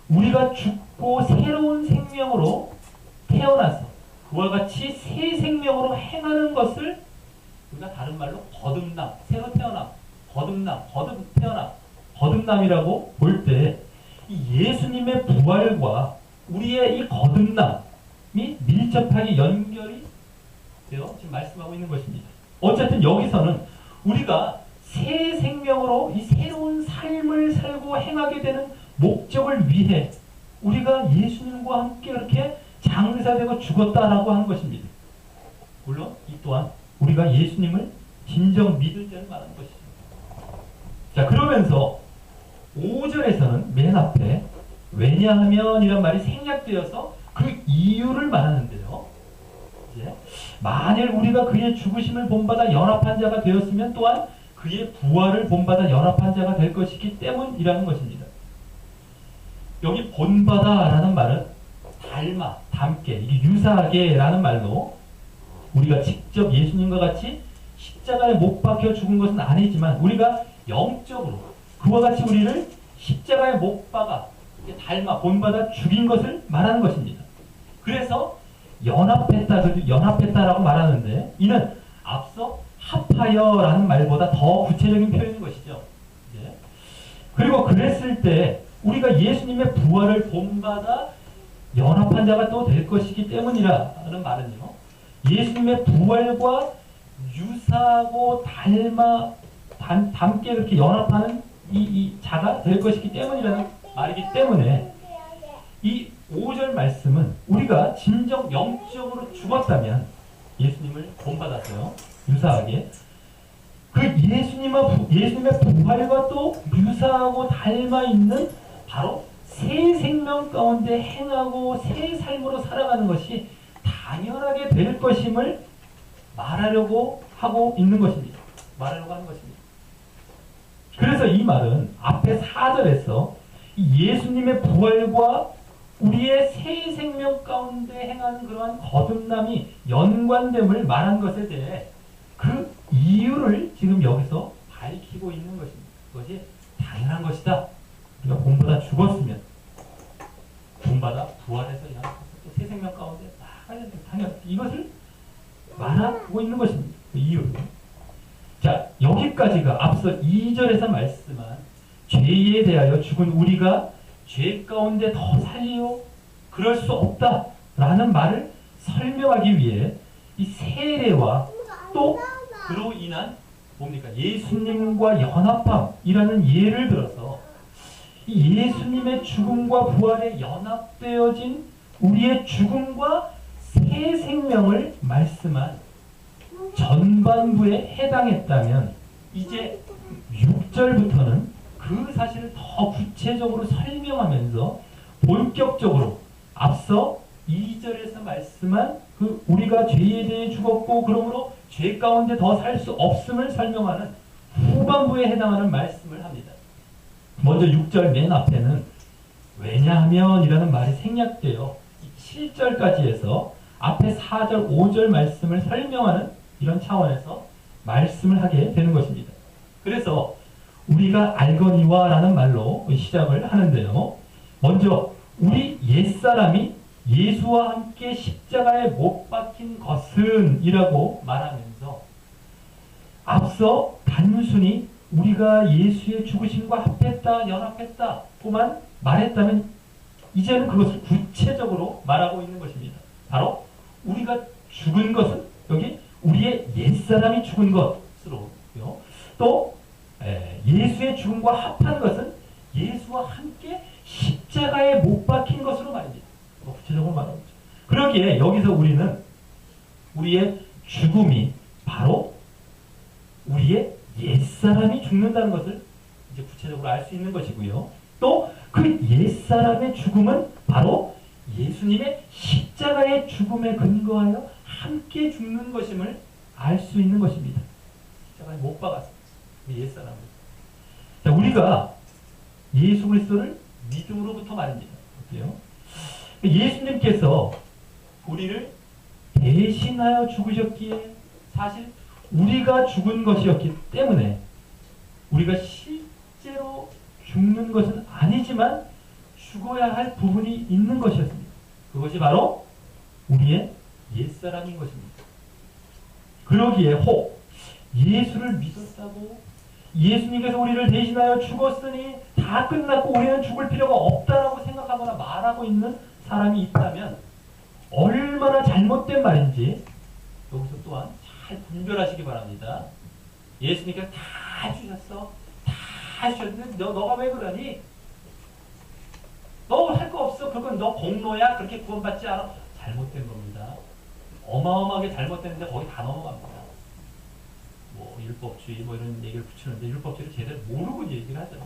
우리가 죽고 새로운 생명으로 태어나서 그와 같이 새 생명으로 행하는 것을 우리가 다른 말로 거듭남, 새로 태어남, 거듭남이라고 볼 때 이 예수님의 부활과 우리의 이 거듭남이 밀접하게 연결이 되어 지금 말씀하고 있는 것입니다. 어쨌든 여기서는 우리가 새 생명으로 이 새로운 삶을 살고 행하게 되는 목적을 위해 우리가 예수님과 함께 이렇게 장사되고 죽었다라고 하는 것입니다. 물론 이 또한 우리가 예수님을 진정 믿을 때를 말하는 것이죠. 자, 그러면서 5절에서는 맨 앞에 왜냐하면 이란 말이 생략되어서 그 이유를 말하는데요. 이제 만일 우리가 그의 죽으심을 본받아 연합한 자가 되었으면 또한 그의 부활을 본받아 연합한 자가 될 것이기 때문이라는 것입니다. 여기 본받아라는 말은 닮아, 닮게, 유사하게 라는 말로 우리가 직접 예수님과 같이 십자가에 못 박혀 죽은 것은 아니지만 우리가 영적으로 그와 같이 우리를 십자가에 못 박아 닮아 본받아 죽인 것을 말하는 것입니다. 그래서 연합했다라고 말하는데 이는 앞서 합하여라는 말보다 더 구체적인 표현인 것이죠. 예. 그리고 그랬을 때 우리가 예수님의 부활을 본받아 연합한 자가 또 될 것이기 때문이라는 말은요. 예수님의 부활과 유사하고 닮게 그렇게 연합하는 이 자가 될 것이기 때문이라는 말이기 때문에 이 5절 말씀은 우리가 진정 영적으로 죽었다면 예수님을 본받았어요. 유사하게. 그 예수님의 부활과 또 유사하고 닮아있는 바로 새 생명 가운데 행하고 새 삶으로 살아가는 것이 당연하게 될 것임을 말하려고 하고 있는 것입니다. 말하려고 하는 것입니다. 그래서 이 말은 앞에 4절에서 예수님의 부활과 우리의 새 생명 가운데 행하는 그러한 거듭남이 연관됨을 말한 것에 대해 그 이유를 지금 여기서 밝히고 있는 것입니다. 그것이 당연한 것이다. 우리가 본받아 죽었으면 본받아 부활해서 새 생명 가운데 당연 이것을 말하고 있는 것입니다. 그 이유를. 자, 여기까지가 앞서 2절에서 말씀한 죄에 대하여 죽은 우리가 죄 가운데 더 살리요 그럴 수 없다라는 말을 설명하기 위해 이 세례와 또 그로 인한 뭡니까? 예수님과 연합함이라는 예를 들어서 이 예수님의 죽음과 부활에 연합되어진 우리의 죽음과 새 생명을 말씀한 전반부에 해당했다면 이제 6절부터는 그 사실을 더 구체적으로 설명하면서 본격적으로 앞서 2절에서 말씀한 그 우리가 죄에 대해 죽었고 그러므로 죄 가운데 더 살 수 없음을 설명하는 후반부에 해당하는 말씀을 합니다. 먼저 6절 맨 앞에는 왜냐하면 이라는 말이 생략되어 7절까지 해서 앞에 4절, 5절 말씀을 설명하는 이런 차원에서 말씀을 하게 되는 것입니다. 그래서 우리가 알거니와 라는 말로 시작을 하는데요. 먼저 우리 옛사람이 예수와 함께 십자가에 못 박힌 것은 이라고 말하면서 앞서 단순히 우리가 예수의 죽으심과 합했다, 연합했다 고만 말했다면 이제는 그것을 구체적으로 말하고 있는 것입니다. 바로 우리가 죽은 것은 여기 우리의 옛사람이 죽은 것으로요. 또 예수의 죽음과 합한 것은 예수와 함께 십자가에 못 박힌 것으로 말입니다. 구체적으로 말하고 있죠. 그러기에 여기서 우리는 우리의 죽음이 바로 우리의 옛사람이 죽는다는 것을 이제 구체적으로 알 수 있는 것이고요. 또 그 옛사람의 죽음은 바로 예수님의 십자가의 죽음에 근거하여 함께 죽는 것임을 알 수 있는 것입니다. 십자가에 못 박았습니다. 옛사람을. 자, 우리가 예수 그리스도를 믿음으로부터 말입니다. 어때요? 예수님께서 우리를 대신하여 죽으셨기에 사실 우리가 죽은 것이었기 때문에 우리가 실제로 죽는 것은 아니지만 죽어야 할 부분이 있는 것이었습니다. 그것이 바로 우리의 옛사람인 것입니다. 그러기에 혹 예수를 믿었다고 예수님께서 우리를 대신하여 죽었으니 다 끝났고 우리는 죽을 필요가 없다라고 생각하거나 말하고 있는 사람이 있다면 얼마나 잘못된 말인지 여기서 또한 잘 분별하시기 바랍니다. 예수님께서 다 주셨어. 다 주셨는데 너가 왜 그러니? 너 할 거 없어. 그건 너 공로야. 그렇게 구원받지 않아. 잘못된 겁니다. 어마어마하게 잘못됐는데 거기 다 넘어갑니다. 뭐 율법주의 뭐 이런 얘기를 붙이는데 율법주의를 제대로 모르고 얘기를 하죠.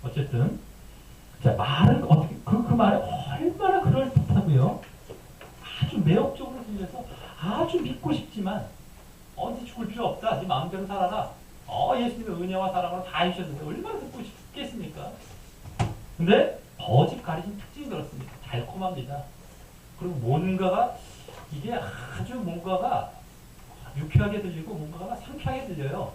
어쨌든 자 말은 어떻게 그 말이 얼마나 그럴듯하고요. 아주 매혹적으로 들려서 아주 믿고 싶지만 언제 죽을 필요 없다. 네 마음대로 살아라. 예수님의 은혜와 사랑으로 다 해주셨는데 얼마나 듣고 싶겠습니까? 근데 거짓 가리신 특징이 그렇습니다. 달콤합니다. 그리고 뭔가가 이게 아주 뭔가가 유쾌하게 들리고 뭔가가 상쾌하게 들려요.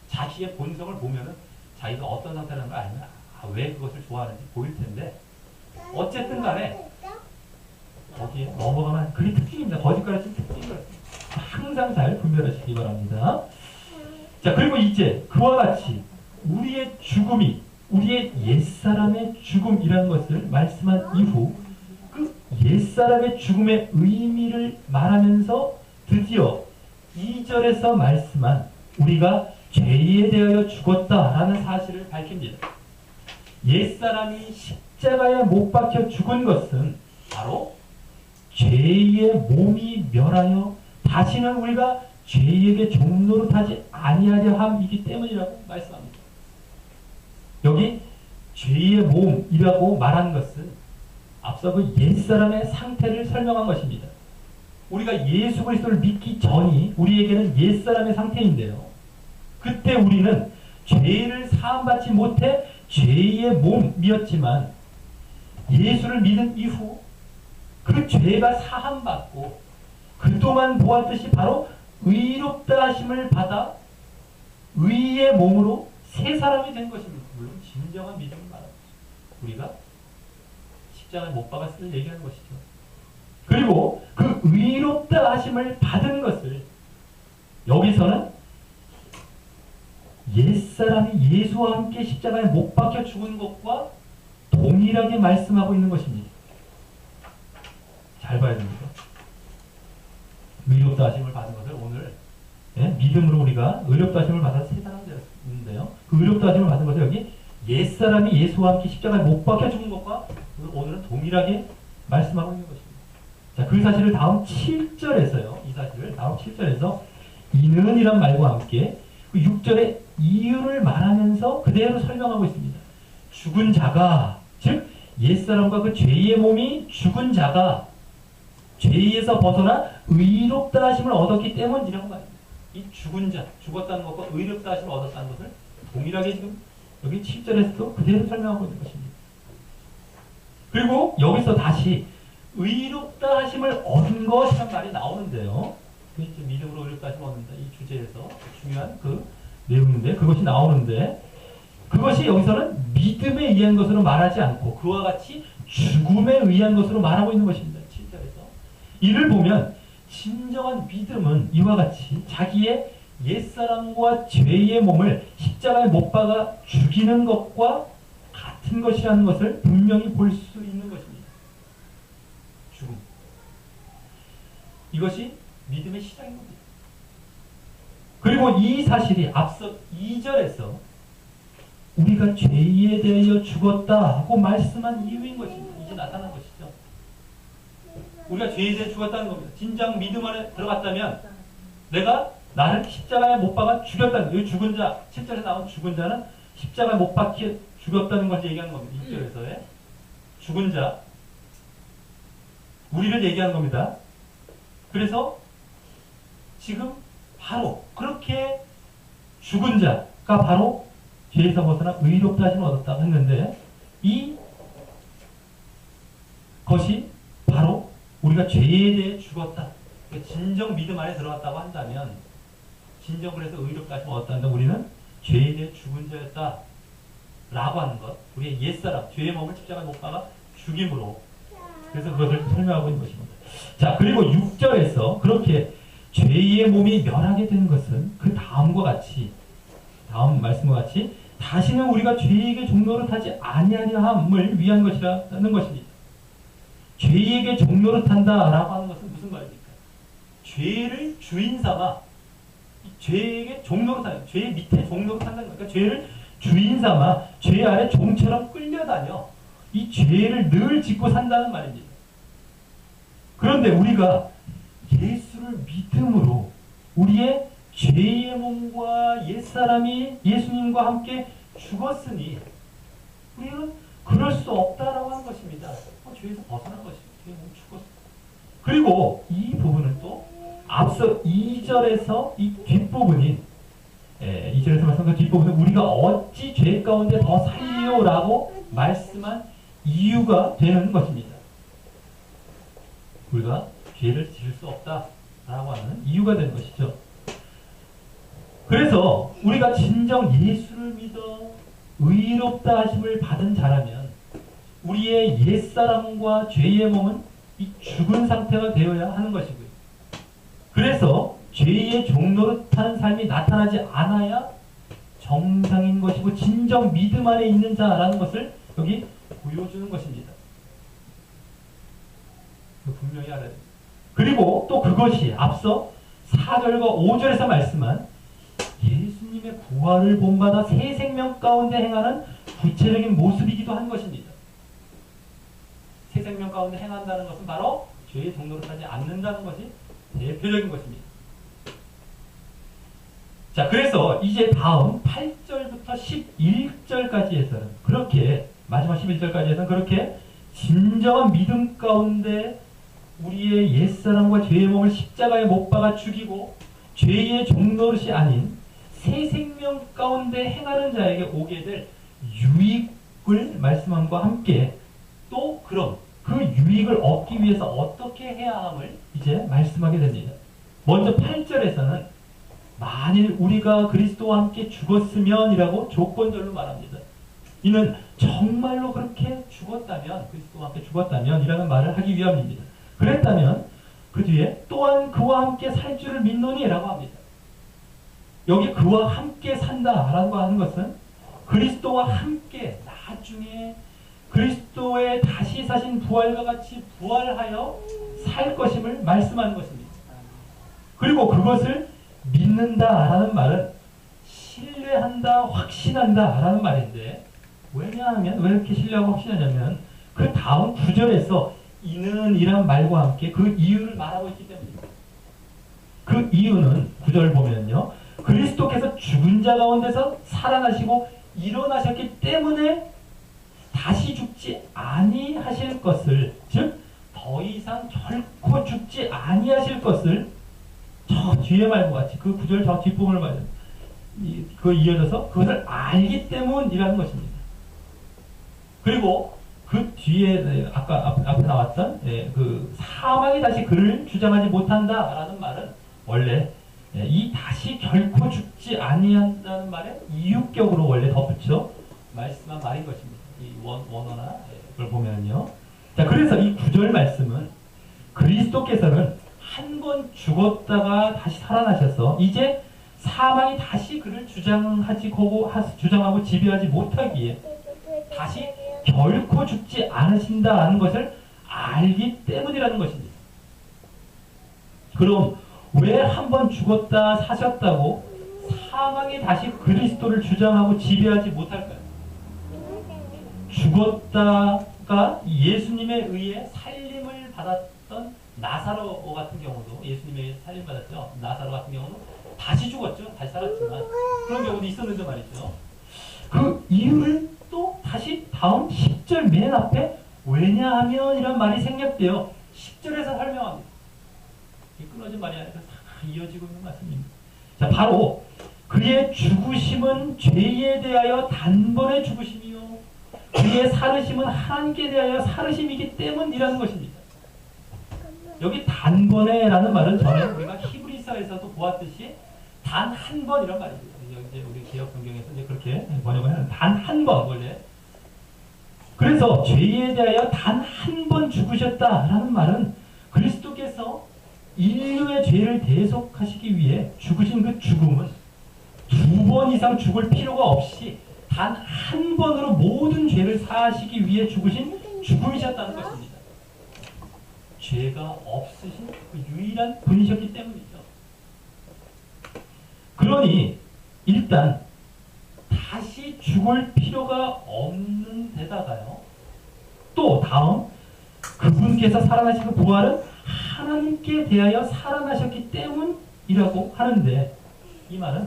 자기의 본성을 보면은 자기가 어떤 상태라는 걸 알면 왜 그것을 좋아하는지 보일 텐데 어쨌든 간에 거기에 넘어가면 그게 특징입니다. 거짓 가르치는 특징이 그렇습니다. 항상 잘 분별하시기 바랍니다. 자 그리고 이제 그와 같이 우리의 죽음이 우리의 옛사람의 죽음이라는 것을 말씀한 이후 그 옛사람의 죽음의 의미를 말하면서 드디어 2절에서 말씀한 우리가 죄에 대하여 죽었다라는 사실을 밝힙니다. 옛사람이 십자가에 못 박혀 죽은 것은 바로 죄의 몸이 멸하여 다시는 우리가 죄에게 종노릇하지 아니하려 함이기 때문이라고 말씀합니다. 여기 죄의 몸이라고 말한 것은 앞서 그 옛사람의 상태를 설명한 것입니다. 우리가 예수 그리스도를 믿기 전이 우리에게는 옛사람의 상태인데요. 그때 우리는 죄를 사함받지 못해 죄의 몸이었지만 예수를 믿은 이후 그 죄가 사함받고 그동안 보았듯이 바로 의롭다 하심을 받아 의의 몸으로 새 사람이 된 것입니다. 물론 진정한 믿음을 말합니다. 우리가 십자가에 못 박았을 얘기하는 것이죠. 그리고 그 의롭다 하심을 받은 것을 여기서는 옛사람이 예수와 함께 십자가에 못 박혀 죽은 것과 동일하게 말씀하고 있는 것입니다. 잘 봐야 됩니다. 의롭다 하심을 받은 것을 오늘 믿음으로 우리가 의롭다 하심을 받아서 새 사람이 되었는데요. 그 의롭다 하심을 받은 것을 여기 옛사람이 예수와 함께 십자가에 못 박혀 죽은 것과 오늘은 동일하게 말씀하고 있는 것입니다. 자, 그 사실을 다음 7절에서요. 이 사실을 다음 7절에서 이는 이란 말과 함께 6절에 이유를 말하면서 그대로 설명하고 있습니다. 죽은 자가, 즉 옛사람과 그 죄의 몸이 죽은 자가 죄에서 벗어나 의롭다 하심을 얻었기 때문이라고 말합니다. 이 죽은 자, 죽었다는 것과 의롭다 하심을 얻었다는 것을 동일하게 지금 여기 7절에서도 그대로 설명하고 있는 것입니다. 그리고 여기서 다시 의롭다 하심을 얻은 것이란 말이 나오는데요. 믿음으로 의롭다 하심을 얻는다. 이 주제에서 중요한 그 내용인데 그것이 나오는데 그것이 여기서는 믿음에 의한 것으로 말하지 않고 그와 같이 죽음에 의한 것으로 말하고 있는 것입니다. 7절에서. 이를 보면 진정한 믿음은 이와 같이 자기의 옛사람과 죄의 몸을 십자가에 못 박아 죽이는 것과 같은 것이라는 것을 분명히 볼 수 있는 것입니다. 죽음. 이것이 믿음의 시작인 겁니다. 그리고 이 사실이 앞서 2절에서 우리가 죄에 대하여 죽었다 하고 말씀한 이유인 것입니다. 이제 나타난 것이죠. 우리가 죄에 대해 죽었다는 겁니다. 진정 믿음 안에 들어갔다면 내가 나를 십자가에 못 박아 죽였다는 거예요. 죽은 자, 7절에 나온 죽은 자는 십자가에 못 박혀 죽였다는 것을 얘기하는 겁니다. 6절에서의 죽은 자, 우리를 얘기하는 겁니다. 그래서 지금 바로 그렇게 죽은 자가 바로 죄에서 벗어나 의롭다 하심을 얻었다고 했는데 이 것이 바로 우리가 죄에 대해 죽었다. 진정 믿음 안에 들어갔다고 한다면 진정 그래서 의롭다 하심을 얻었다는데 우리는 죄에 대해 죽은 자였다 라고 하는 것. 우리의 옛사람, 죄의 몸을 십자가에 못 박아 죽임으로 그래서 그것을 설명하고 있는 것입니다. 자, 그리고 6절에서 그렇게 죄의 몸이 멸하게 된 것은 그 다음과 같이 다음 말씀과 같이 다시는 우리가 죄에게 종노릇하지 아니하리함을 위한 것이라는 것입니다. 죄에게 종노릇한다라고 하는 것은 무슨 말입니까? 죄를 주인 삼아 죄에게 종노릇하는 죄 밑에 종노릇한다는 거니까 죄를 주인 삼아 죄 아래 종처럼 끌려다녀 이 죄를 늘 짓고 산다는 말입니다. 그런데 우리가 예수를 믿음으로 우리의 죄의 몸과 옛사람이 예수님과 함께 죽었으니 우리는 그럴 수 없다라고 하는 것입니다. 죄에서 벗어난 것입니다. 죄의 몸이 죽었어. 그리고 이 부분은 또 앞서 2절에서 이 뒷부분인 2절에서 말씀한 뒷부분은 우리가 어찌 죄 가운데 더 살리요라고 말씀한 이유가 되는 것입니다. 우리가 죄를 지을 수 없다라고 하는 이유가 되는 것이죠. 그래서 우리가 진정 예수를 믿어 의롭다 하심을 받은 자라면 우리의 옛사람과 죄의 몸은 이 죽은 상태가 되어야 하는 것이고요. 그래서 죄의 종노릇하는 삶이 나타나지 않아야 정상인 것이고 진정 믿음 안에 있는 자라는 것을 여기 보여주는 것입니다. 분명히 알아야 됩니다. 그리고 또 그것이 앞서 4절과 5절에서 말씀한 예수님의 부활을 본받아 새 생명 가운데 행하는 구체적인 모습이기도 한 것입니다. 새 생명 가운데 행한다는 것은 바로 죄의 종노릇하지 않는다는 것이 대표적인 것입니다. 자, 그래서 이제 다음 8절부터 11절까지에서는 그렇게 마지막 11절까지에서는 그렇게 진정한 믿음 가운데 우리의 옛사람과 죄의 몸을 십자가에 못 박아 죽이고 죄의 종노릇이 아닌 새 생명 가운데 행하는 자에게 오게 될 유익을 말씀함과 함께 또 그럼 그 유익을 얻기 위해서 어떻게 해야 함을 이제 말씀하게 됩니다. 먼저 8절에서는 만일 우리가 그리스도와 함께 죽었으면 이라고 조건절로 말합니다. 이는 정말로 그렇게 죽었다면 그리스도와 함께 죽었다면 이라는 말을 하기 위함입니다. 그랬다면 그 뒤에 또한 그와 함께 살 줄을 믿노니 라고 합니다. 여기 그와 함께 산다라고 하는 것은 그리스도와 함께 나중에 그리스도의 다시 사신 부활과 같이 부활하여 살 것임을 말씀하는 것입니다. 그리고 그것을 믿는다라는 말은 신뢰한다, 확신한다라는 말인데 왜냐하면 왜 이렇게 신뢰하고 확신하냐면 그 다음 9절에서 이는 이란 말과 함께 그 이유를 말하고 있기 때문입니다. 그 이유는 9절을 보면요. 그 그리스도께서 죽은 자 가운데서 살아나시고 일어나셨기 때문에 다시 죽지 아니하실 것을, 즉 더 이상 결코 죽지 아니하실 것을 저 뒤에 말과 같이 그 구절 저 뒷부분을 봐야 됩니다. 그 이어져서 그것을 알기 때문이라는 것입니다. 그리고 그 뒤에 아까 앞에 나왔던 그 사망이 다시 그를 주장하지 못한다라는 말은 원래 이 다시 결코 죽지 아니한다는 말에 이유격으로 원래 덧붙여 말씀한 말인 것입니다. 이 원어나 그걸 보면요. 자, 그래서 이 구절 말씀은 그리스도께서는 한 번 죽었다가 다시 살아나셔서 이제 사망이 다시 그를 주장하고 지배하지 못하기에 다시 결코 죽지 않으신다는 것을 알기 때문이라는 것입니다. 그럼 왜 한 번 죽었다 사셨다고 사망이 다시 그리스도를 주장하고 지배하지 못할까요? 죽었다가 예수님에 의해 살림을 받았던 나사로 같은 경우도, 예수님에 의해 살림 받았죠. 나사로 같은 경우도 다시 죽었죠. 다시 살았지만 그런 경우도 있었는데 말이죠. 그 이유를 또 다시 다음 10절 맨 앞에 왜냐하면 이란 말이 생략되어 10절에서 설명합니다. 이 끊어진 말이 아니라 다 이어지고 있는 말씀입니다. 자, 바로 그의 죽으심은 죄에 대하여 단번에 죽으심이요 그의 살으심은 하나님께 대하여 살으심이기 때문이라는 것입니다. 여기 단번에라는 말은 전에 우리가 히브리서에서도 보았듯이 단 한 번이란 말입니다. 이제 우리 개혁 성경에서 이제 그렇게 번역을 하는 단 한 번 원래. 그래서 죄에 대하여 단 한 번 죽으셨다라는 말은 그리스도께서 인류의 죄를 대속하시기 위해 죽으신 그 죽음은 2번 이상 죽을 필요가 없이 단 한 번으로 모든 죄를 사하시기 위해 죽으신 죽음이셨다는 것입니다. 죄가 없으신 그 유일한 분이셨기 때문이죠. 그러니 일단 다시 죽을 필요가 없는 데다가요. 또 다음 그분께서 살아나시고 부활은 하나님께 대하여 살아나셨기 때문이라고 하는데 이 말은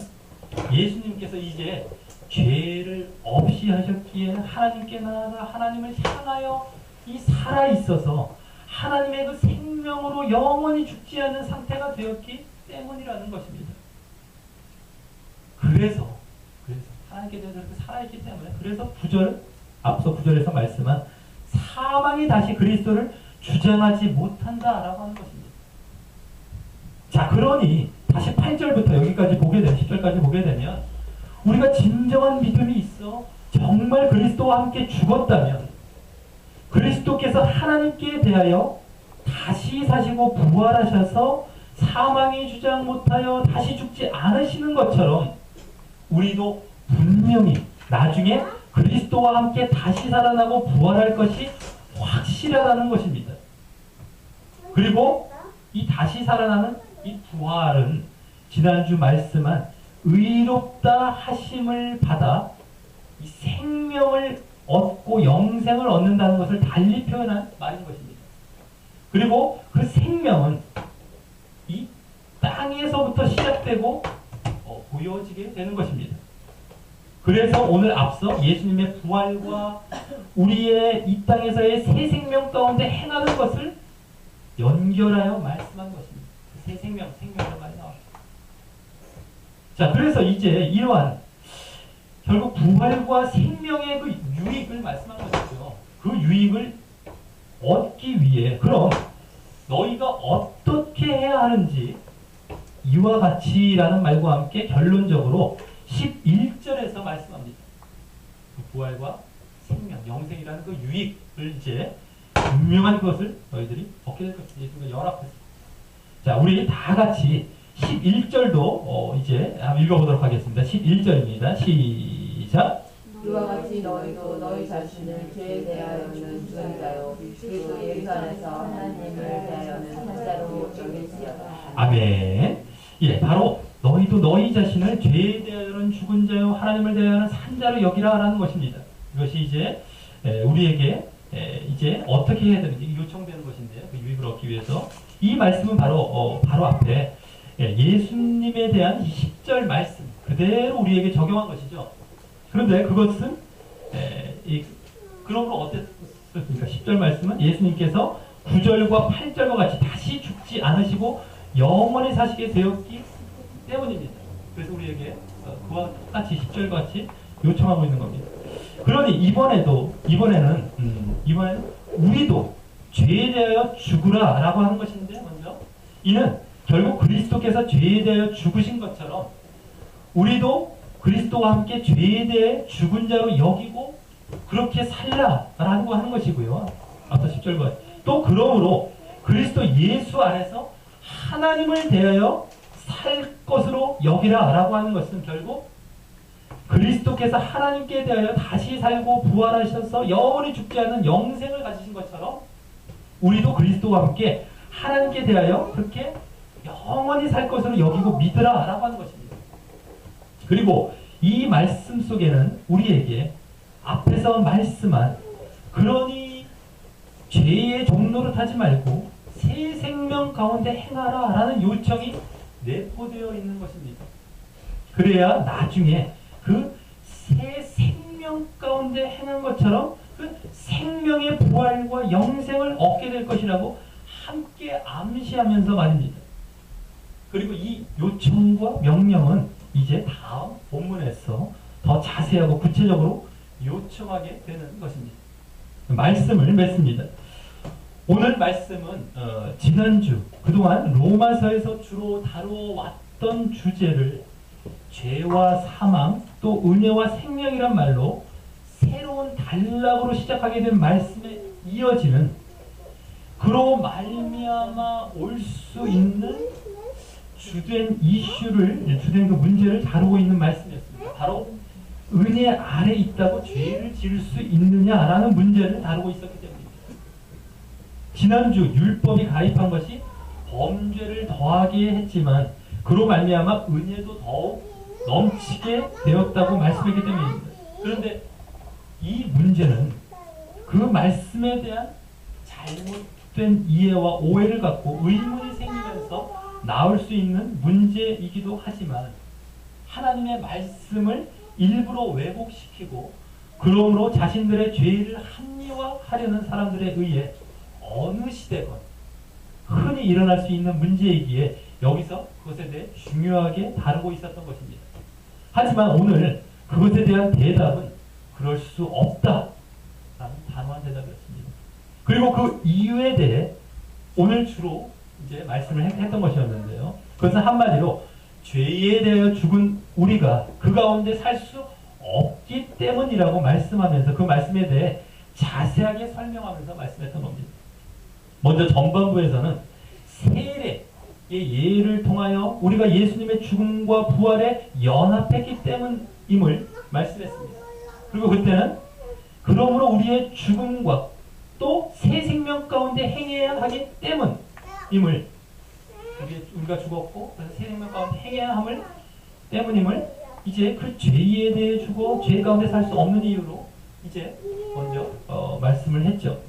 예수님께서 이제 죄를 없이 하셨기에 하나님께 나아가 하나님을 향하여 이 살아있어서 하나님의 그 생명으로 영원히 죽지 않는 상태가 되었기 때문이라는 것입니다. 그래서 하나님께 대해서 그렇게 살아있기 때문에 그래서 앞서 9절에서 말씀한 사망이 다시 그리스도를 주장하지 못한다라고 하는 것입니다. 자, 그러니 다시 8절부터 여기까지 보게 되면 10절까지 보게 되면 우리가 진정한 믿음이 있어 정말 그리스도와 함께 죽었다면 그리스도께서 하나님께 대하여 다시 사시고 부활하셔서 사망이 주장 못하여 다시 죽지 않으시는 것처럼 우리도 분명히 나중에 그리스도와 함께 다시 살아나고 부활할 것이 확실하다는 것입니다. 그리고 이 다시 살아나는 이 부활은 지난주 말씀한 의롭다 하심을 받아 이 생명을 얻고 영생을 얻는다는 것을 달리 표현한 말인 것입니다. 그리고 그 생명은 이 땅에서부터 시작되고 보여지게 되는 것입니다. 그래서 오늘 앞서 예수님의 부활과 우리의 이 땅에서의 새 생명 가운데 행하는 것을 연결하여 말씀한 것입니다. 새 생명이라는 말이 나왔습니다. 자, 그래서 이제 이러한 결국 부활과 생명의 그 유익을 말씀한 것이죠. 그 유익을 얻기 위해 그럼 너희가 어떻게 해야 하는지 이와 같이라는 말과 함께 결론적으로 11절에서 말씀합니다. 그 부활과 생명, 영생이라는 그 유익을 이제 분명한 것을 너희들이 얻게 될 것을 예수님과 연합했습니다. 자, 우리 다 같이 11절도 이제 한번 읽어보도록 하겠습니다. 11절입니다. 시작. 이와 같이 너희도 너희 자신을 죄에 대하여는 주자요 그리스도 예수 안에서 하나님을 대하여는 한자로 여길지어다. 아멘. 예, 바로 너희도 너희 자신을 죄에 대하여는 죽은 자요 하나님을 대하여는 산자로 여기라라는 것입니다. 이것이 이제 우리에게 이제 어떻게 해야 되는지 요청되는 것인데요. 그 유익을 얻기 위해서 이 말씀은 바로 앞에 예수님에 대한 이 10절 말씀 그대로 우리에게 적용한 것이죠. 그런데 그것은 그러므로 어땠습니까? 10절 말씀은 예수님께서 9절과 8절과 같이 다시 죽지 않으시고 영원히 사시게 되었기 때문입니다. 그래서 우리에게 그와 똑같이 10절과 같이 요청하고 있는 겁니다. 그러니 이번에는 우리도 죄에 대하여 죽으라 라고 하는 것인데, 먼저 이는 결국 그리스도께서 죄에 대하여 죽으신 것처럼 우리도 그리스도와 함께 죄에 대해 죽은 자로 여기고 그렇게 살라라고 하는 것이고요. 앞서 10절과 또 그러므로 그리스도 예수 안에서 하나님을 대하여 살 것으로 여기라 라고 하는 것은 결국 그리스도께서 하나님께 대하여 다시 살고 부활하셔서 영원히 죽지 않는 영생을 가지신 것처럼 우리도 그리스도와 함께 하나님께 대하여 그렇게 영원히 살 것으로 여기고 믿으라 라고 하는 것입니다. 그리고 이 말씀 속에는 우리에게 앞에서 말씀한 그러니 죄의 종노릇하지 말고 새 생명 가운데 행하라 라는 요청이 내포되어 있는 것입니다. 그래야 나중에 그 새 생명 가운데 행한 것처럼 그 생명의 부활과 영생을 얻게 될 것이라고 함께 암시하면서 말입니다. 그리고 이 요청과 명령은 이제 다음 본문에서 더 자세하고 구체적으로 요청하게 되는 것입니다. 말씀을 맺습니다. 오늘 말씀은 지난주 그동안 로마서에서 주로 다뤄왔던 주제를 죄와 사망 또 은혜와 생명이란 말로 새로운 단락으로 시작하게 된 말씀에 이어지는 그로 말미암아 올 수 있는 주된 그 문제를 다루고 있는 말씀이었습니다. 바로 은혜 아래 있다고 죄를 지을 수 있느냐라는 문제를 다루고 있었기 때문입니다. 지난주 율법이 가입한 것이 범죄를 더하게 했지만 그로 말미암아 은혜도 더욱 넘치게 되었다고 말씀했기 때문입니다. 그런데 이 문제는 그 말씀에 대한 잘못된 이해와 오해를 갖고 의문이 생기면서 나올 수 있는 문제이기도 하지만 하나님의 말씀을 일부러 왜곡시키고 그러므로 자신들의 죄를 합리화하려는 사람들에 의해 어느 시대건 흔히 일어날 수 있는 문제이기에 여기서 그것에 대해 중요하게 다루고 있었던 것입니다. 하지만 오늘 그것에 대한 대답은 그럴 수 없다 라는 단호한 대답이었습니다. 그리고 그 이유에 대해 오늘 주로 이제 말씀을 했던 것이었는데요. 그것은 한마디로 죄에 대하여 죽은 우리가 그 가운데 살 수 없기 때문이라고 말씀하면서 그 말씀에 대해 자세하게 설명하면서 말씀했던 겁니다. 먼저 전반부에서는 세례의 예를 통하여 우리가 예수님의 죽음과 부활에 연합했기 때문임을 말씀했습니다. 그리고 그때는 그러므로 우리의 죽음과 또 새 생명 가운데 행해야 하기 때문임을, 우리가 죽었고 그래서 새 생명 가운데 행해야 함을 때문임을 이제 그 죄에 대해 죽어 죄 가운데 살 수 없는 이유로 이제 먼저 말씀을 했죠.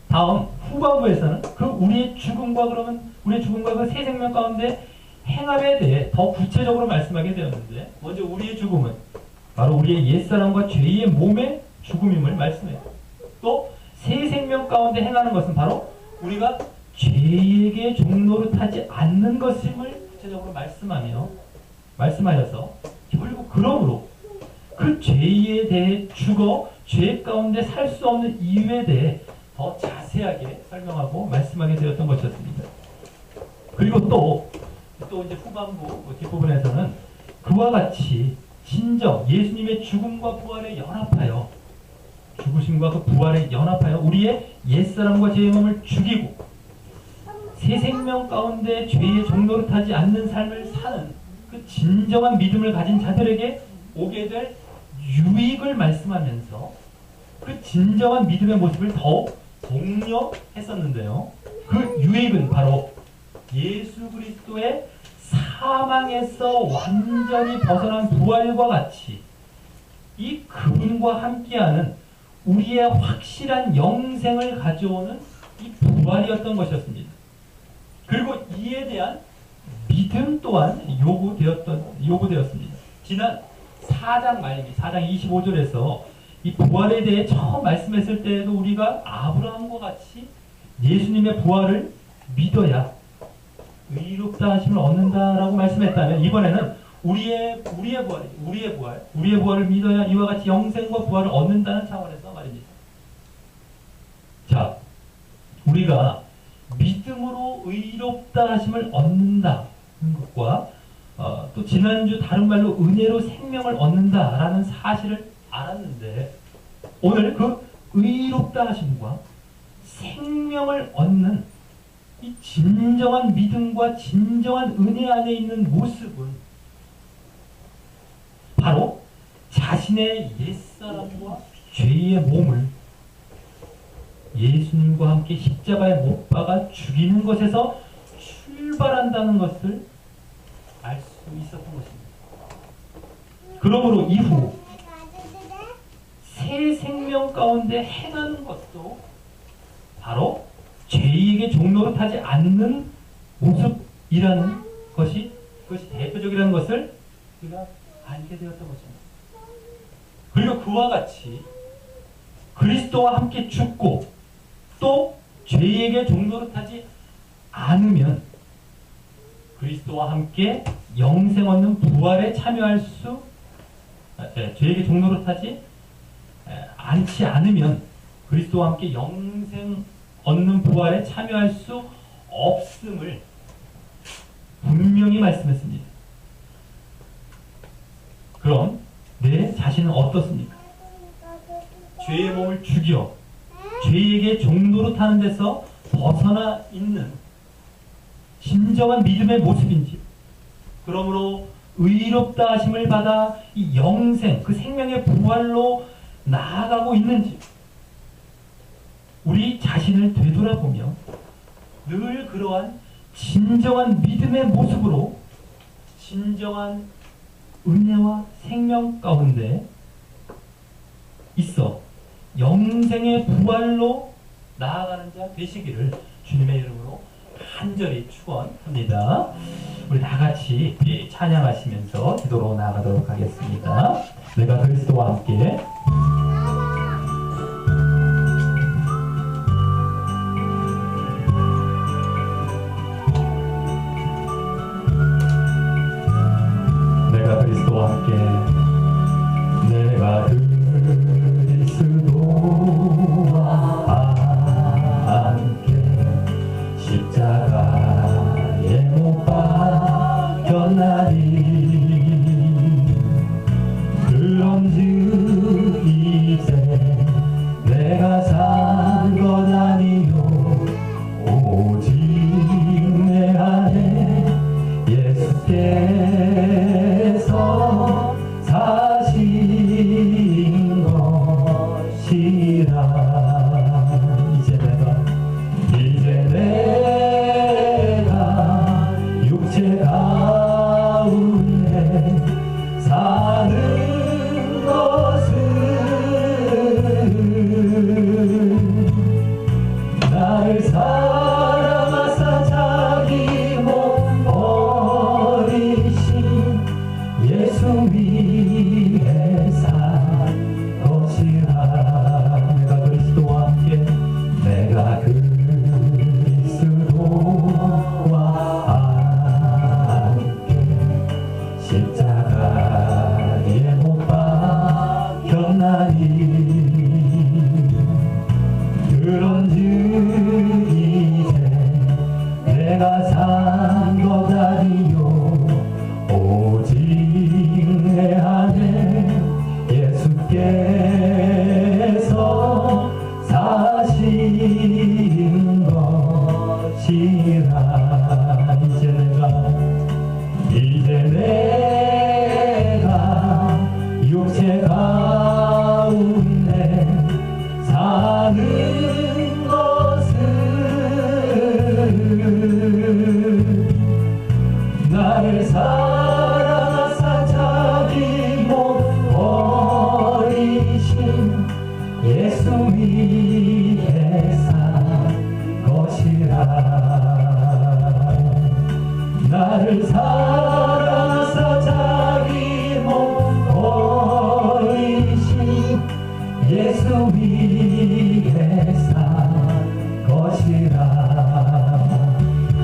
다음 후반부에서는 그 우리의 죽음과 그 새 생명 가운데 행함에 대해 더 구체적으로 말씀하게 되었는데, 먼저 우리의 죽음은 바로 우리의 옛사람과 죄의 몸의 죽음임을 말씀해요. 또 새 생명 가운데 행하는 것은 바로 우리가 죄에게 종노릇하지 않는 것임을 구체적으로 말씀하여서 결국 그러므로 그 죄에 대해 죽어 죄 가운데 살 수 없는 이유에 대해 더 자세하게 설명하고 말씀하게 되었던 것이었습니다. 그리고 또 이제 후반부 뒷부분에서는 그와 같이 진정 예수님의 죽음과 부활에 연합하여 죽으심과 그 부활에 연합하여 우리의 옛사람과 죄의 몸을 죽이고 새 생명 가운데 죄의 종노릇하지 않는 삶을 사는 그 진정한 믿음을 가진 자들에게 오게 될 유익을 말씀하면서 그 진정한 믿음의 모습을 더욱 독려했었는데요. 그 유익은 바로 예수 그리스도의 사망에서 완전히 벗어난 부활과 같이 이 그분과 함께하는 우리의 확실한 영생을 가져오는 이 부활이었던 것이었습니다. 그리고 이에 대한 믿음 또한 요구되었습니다. 지난 4장 말기 4장 25절에서 이 부활에 대해 처음 말씀했을 때에도 우리가 아브라함과 같이 예수님의 부활을 믿어야 의롭다 하심을 얻는다라고 말씀했다면, 이번에는 우리의 부활을 믿어야 이와 같이 영생과 부활을 얻는다는 차원에서 말입니다. 자, 우리가 믿음으로 의롭다 하심을 얻는다는 것과 또 지난주 다른 말로 은혜로 생명을 얻는다라는 사실을 알았는데, 오늘 그 의롭다 하심과 생명을 얻는 이 진정한 믿음과 진정한 은혜 안에 있는 모습은 바로 자신의 옛사람과 죄의 몸을 예수님과 함께 십자가에 못 박아 죽이는 것에서 출발한다는 것을 알 수 있었던 것입니다. 그러므로 이후 새 생명 가운데 행하는 것도 바로 죄에게 종노릇하지 않는 모습이라는 그것이 대표적이라는 것을 우리가 알게 되었던 것입니다. 그리고 그와 같이 그리스도와 함께 죽고 또 죄에게 종노릇하지 않으면 그리스도와 함께 영생 얻는 부활에 참여할 수, 죄에게 종노릇하지 않지 않으면 그리스도와 함께 영생 얻는 부활에 참여할 수 없음을 분명히 말씀했습니다. 그럼 내 자신은 어떻습니까? 죄의 몸을 죽여 죄에게 종노릇하는 데서 벗어나 있는 진정한 믿음의 모습인지, 그러므로 의롭다 하심을 받아 이 영생, 그 생명의 부활로 나아가고 있는지, 우리 자신을 되돌아보며 늘 그러한 진정한 믿음의 모습으로 진정한 은혜와 생명 가운데 있어 영생의 부활로 나아가는 자 되시기를 주님의 이름으로 간절히 축원합니다. 우리 다 같이 찬양하시면서 기도로 나아가도록 하겠습니다. 내가 그리스도와 함께 그리스도와 함께 내가 그리스도와 함께 십자가에 못 박혔나니 그런즉 이제 내가 산 것 아니요 오직 내 안에 예수께서 사신 것이라. 이제 내가 육체 가운데 사는 것은 나를 사랑하사 자기 몸 버리신 예수 위에 산 것이라. 내가 그리스도와 함께 내가 그리스도와 함께 십자가에 못 박혔나니 그런즉 이제 내가 산 것 아니요 오직 내 안에 예수께서 사신 것이라. 이제 내가 육체 가운데 사는 것은 나를 사랑하사 자기 몸 버리신 예수 위에 산 것이라. 나를 사랑하사 자기 몸 버리신 예수 위에 산 것이라.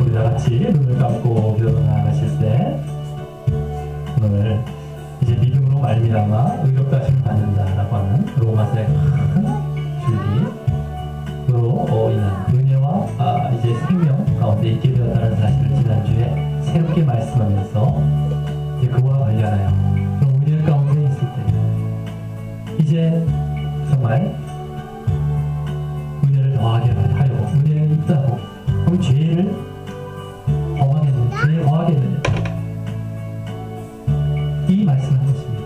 우리 다 같이 눈을 감고 기도로 나아가실 때 오늘 이제 믿음으로 말미암아 의롭다 하심을 받는다라고 하는 로마서의 큰 진리로 인한 은혜와 이제 생명 가운데 있게 되었다는 사실을 지난주에 새롭게 말씀하면서 이제 그와 관련하여 그 은혜 가운데 있을 때 이제 정말 은혜를 더하게 하려고 은혜가 있다고 그럼 죄를 범하겠느냐, 죄에 거하겠느냐, 이 말씀을 하고 있습니다.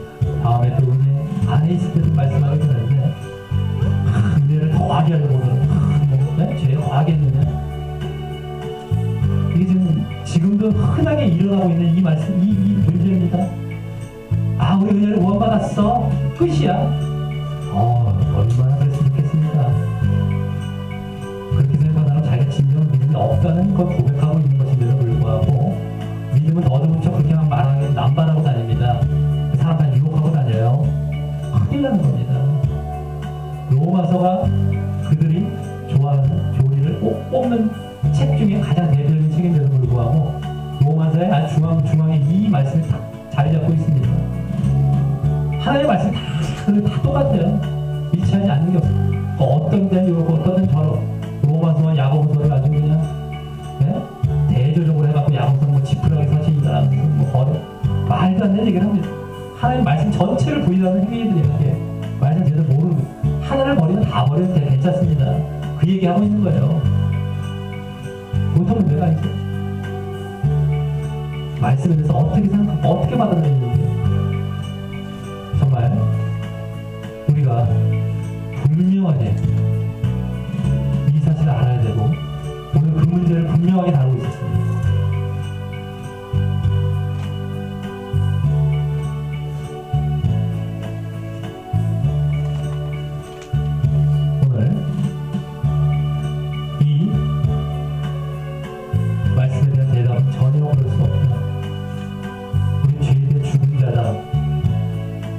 다음에 또 은혜 안에 있을 때도 말씀하게 되는데 은혜를 더하게 하려고는 죄에 거하겠느냐, 이게 지금도 흔하게 일어나고 있는 이 말씀, 이 문제입니다. 우리 은혜를 구원받았어, 끝이야. 얼마나 그랬으면 좋겠습니다. 그렇게 생각하면 자기가 진정한 믿음이 없다는 걸 고백하고 있는 것인데도 불구하고 믿음은 얻어붙여 그렇게만 말하게 남발하고 다닙니다. 사람들 유혹하고 다녀요. 큰일 나는 겁니다. 로마서가 그들이 좋아하는 교리를 꼭 뽑는 책 중에 가장 대표적인 책임에도 불구하고 로마서의 아주 중앙에 이 말씀이 딱 자리 잡고 있습니다. 하나님의 말씀이 다 똑같아요. 일치하지 않는 게 없어요. 어떤 데는 이렇고 어떤 데는 저렇고 로마서와 야고보서를 아주 그냥 대조적으로 해갖고 야고보서 뭐 지푸라기 서신이다 뭐 버려 말도 안 되는 얘기를 합니다. 하나님 말씀 전체를 부인하는 행위들이에요. 말씀 제대로 모르는 거예요. 하나를 버리면 다 버려도 괜찮습니다. 그 얘기하고 있는 거예요. 보통 문제가 아니죠. 말씀에 대해서 어떻게 생각하고 어떻게 받아들이는지 정말 우리가 분명하게 이 사실을 알아야 되고 오늘 그 문제를 분명하게 다루고 있었습니다. 오늘 이 말씀에 대한 대답은 전혀 그럴 수 없다. 우리 죄에 대해 죽은 자다.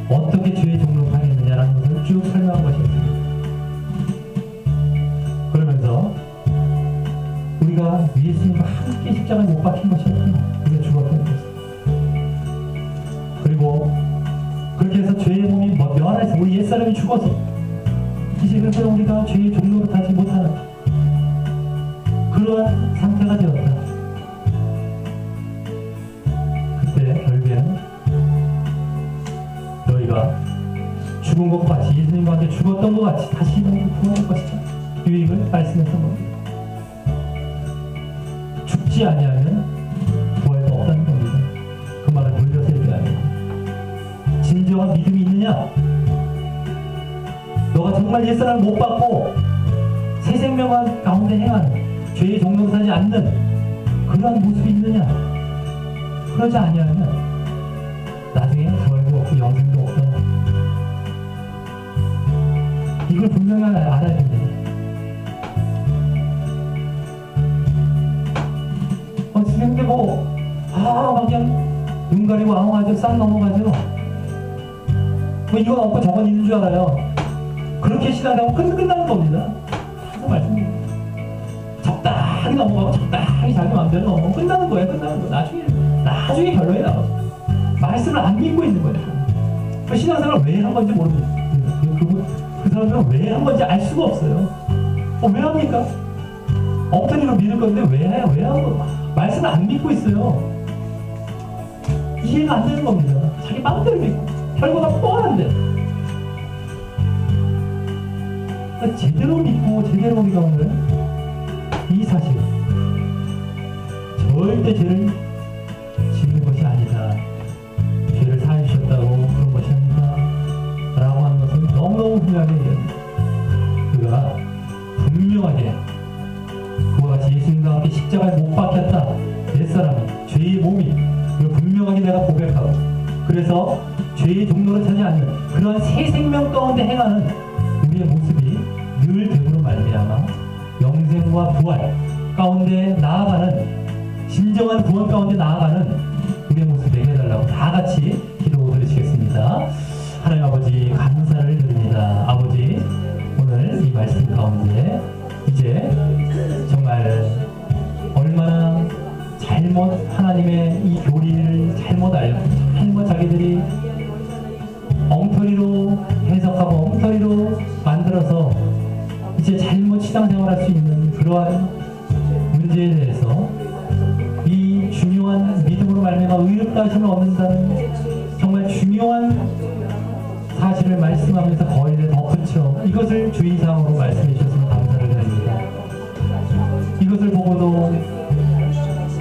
어떻게 죄의 종로를 하겠느냐라는 것을 쭉 설명한 것이었습니다. 그러면서 우리가 예수님과 함께 십자가에 못 박힌 것이었구나. 우리가 죽었다는 것을. 그리고 그렇게 해서 죄의 몸이 면하여서 우리 옛사람이 죽어서 이제 그래서 우리가 죄의 종로를 타지 못하는 그러한 상태가 되었다. 그때 결국에는 너희가 죽은 것 같이 예수님과 함께 죽었던 것 같이 다시 구원할 것이다. 유익을 말씀했던 겁니다. 죽지 아니하면 구원도 없다는 겁니다. 그 말을 돌려서 얘기합니다. 진정한 믿음이 있느냐? 너가 정말 옛사람을 못 받고 새 생명한 가운데 행하는 죄의 종로를 사지 않는 그러한 모습이 있느냐? 그러지 아니하면 나중에 부활도 없고 영생도 없다. 이걸 분명히 알아야 됩니다. 지금 게 막 그냥 눈 가리고 아웅하죠. 싹 넘어가죠. 이건 없고 저건 있는 줄 알아요. 그렇게 신앙하면 끝나는 겁니다. 항상 말씀드립니다. 적당히 넘어가고 적당히 자기 마음대로 넘어가고 끝나는 거예요. 끝나는 거. 나중에 결론이 나와요. 말씀을 안 믿고 있는 거예요. 신앙생활을 왜 한 건지 모릅니다. 그 사람들은 왜 한 건지 알 수가 없어요. 왜 합니까? 엎드리로 믿을 건데 왜 해요? 왜 하고? 말씀을 안 믿고 있어요. 이해가 안 되는 겁니다. 자기 마음대로 믿고 결과가 뻔한데 그러니까 제대로 믿고 제대로 우리가 오늘 이 사실 절대 죄를 짓는 것이 아니다. 죄를 사해주셨다고 그런 것이 아니다 라고 하는 것은 너무너무 분명하게 얘기합니다. 그가 분명하게 그와 같이 예수님과 함께 십자가에 못 박혔다. 옛사람이 죄의 몸이 그걸 분명하게 내가 고백하고 그래서 죄의 종로를 타지 않는 그러한 새 생명 가운데 행하는 우리의 모습이 늘 됨으로 말미암아 영생과 부활 가운데 나아가는 진정 진정한 구원 가운데 나아가는 우리의 모습 되게 해달라고 다 같이 기도 드리시겠습니다. 하나님 아버지 감사를 드립니다. 아버지 오늘 이 말씀 가운데 이제 정말 얼마나 잘못 하나님의 이 교리를 잘못 알고 잘못 자기들이 엉터리로 해석하고 엉터리로 만들어서 이제 잘못 신앙생활할 수 있는 그러한 문제에 대해서 이 중요한 믿음으로 말미암아 의롭다 하심을 얻는다는 정말 중요한 사실을 말씀하면서 거의를 덧붙여 이것을 주의사항으로 말씀해 주셨으면 감사를 드립니다. 이것을 보고도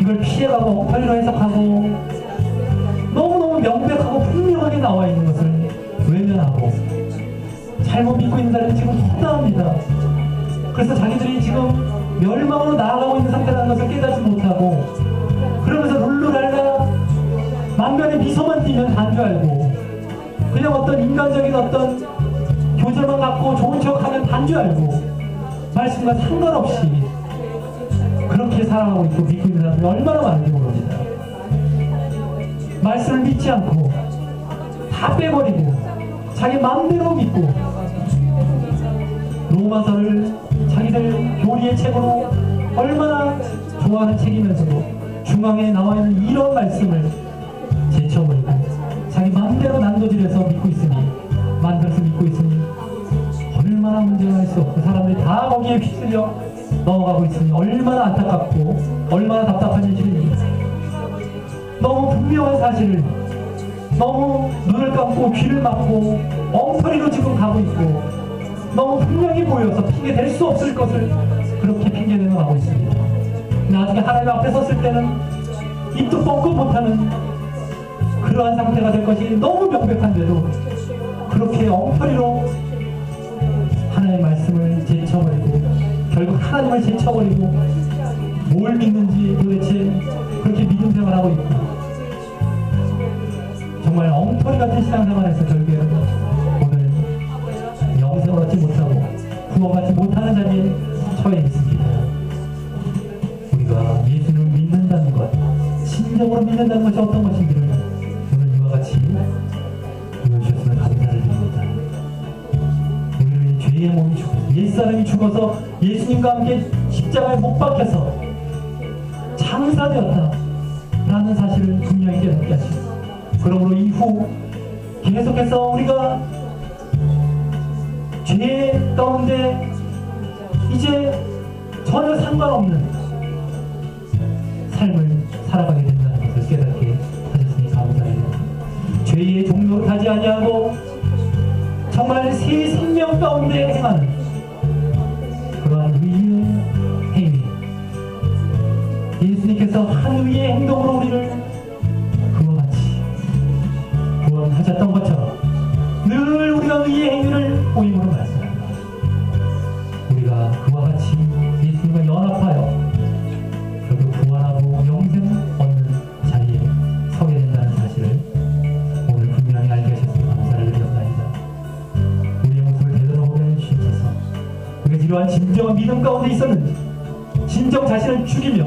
이걸 피해가고 엉터리로 해석하고 너무너무 명백하고 분명하게 나와 있는 것을 외면하고 잘못 믿고 있는 사람이 지금 허다합니다. 그래서 자기들이 지금 멸망으로 나아가고 있는 상태라는 것을 깨닫지 못하고 그러면서 룰루랄라 만면에 미소만 띄면 단 줄 알고 그냥 어떤 인간적인 어떤 교절만 갖고 좋은 척하면 단 줄 알고 말씀과 상관없이 그렇게 살아가고 있고 믿고 있는 사람들이 얼마나 많은지 모릅니다. 말씀을 믿지 않고 다 빼버리고 자기 마음대로 믿고 로마서를 자기들 교리의 책으로 얼마나 좋아하는 책이면서도 중앙에 나와 있는 이런 말씀을 제쳐버리고 자기 마음대로 난도질해서 믿고 있으니 만들어서 믿고 있으니 얼마나 문제가 있어. 그 사람들이 다 거기에 휩쓸려 넘어가고 있으니 얼마나 안타깝고 얼마나 답답한 일입니까. 너무 분명한 사실을 너무 눈을 감고 귀를 막고 엉터리로 지금 가고 있고 너무 분명히 보여서 핑계 댈 수 없을 것을 그렇게 핑계대며 가고 있습니다. 나중에 하나님 앞에 섰을 때는 입도 뻥끗 못하는 그러한 상태가 될 것이 너무 명백한데도 그렇게 엉터리로 하나님의 말씀을 제쳐버리고 결국 하나님을 제쳐버리고 뭘 믿는지 도대체 그렇게 믿음 생활하고 있고 정말 엉터리 같은 신앙생활에서 결국에는 오늘 영생을 얻지 못하고 구원받지 못하는 자리에 처해 있습니다. 우리가 예수님을 믿는다는 것, 진정으로 믿는다는 것이 어떤 것인지를 오늘 이와 같이 보여주셨으면 감사를 드립니다. 우리를 죄의 몸이 죽어서 옛사람이 죽어서 예수님과 함께 십자가에 못 박혀서 장사되었다 라는 사실을 분명히 깨닫게 하시고 그러므로 이후 계속해서 우리가 죄 가운데 이제 전혀 상관없는 삶을 살아가게 된다는 것을 깨닫게 하셨으니 감사해요. 죄의 종로를 타지 아니하고 정말 새 생명 가운데 행하는 그러한 의의 행위, 예수님께서 한 의의 행동으로 우리를 그와 같이 구원하셨던 것처럼 늘 우리가 의의 행위를 보임으로 말씀합니다. 우리가 그와 같이 예수님과 연합하여 결국 구원하고 영생 얻는 자리에 서게 된다는 사실을 오늘 분명히 알게 하셨으니 감사를 드리옵나이다. 우리의 모습을 되돌아보게 해주시옵소서. 우리가 이러한 진정한 믿음 가운데 있었는지 진정 자신을 죽이며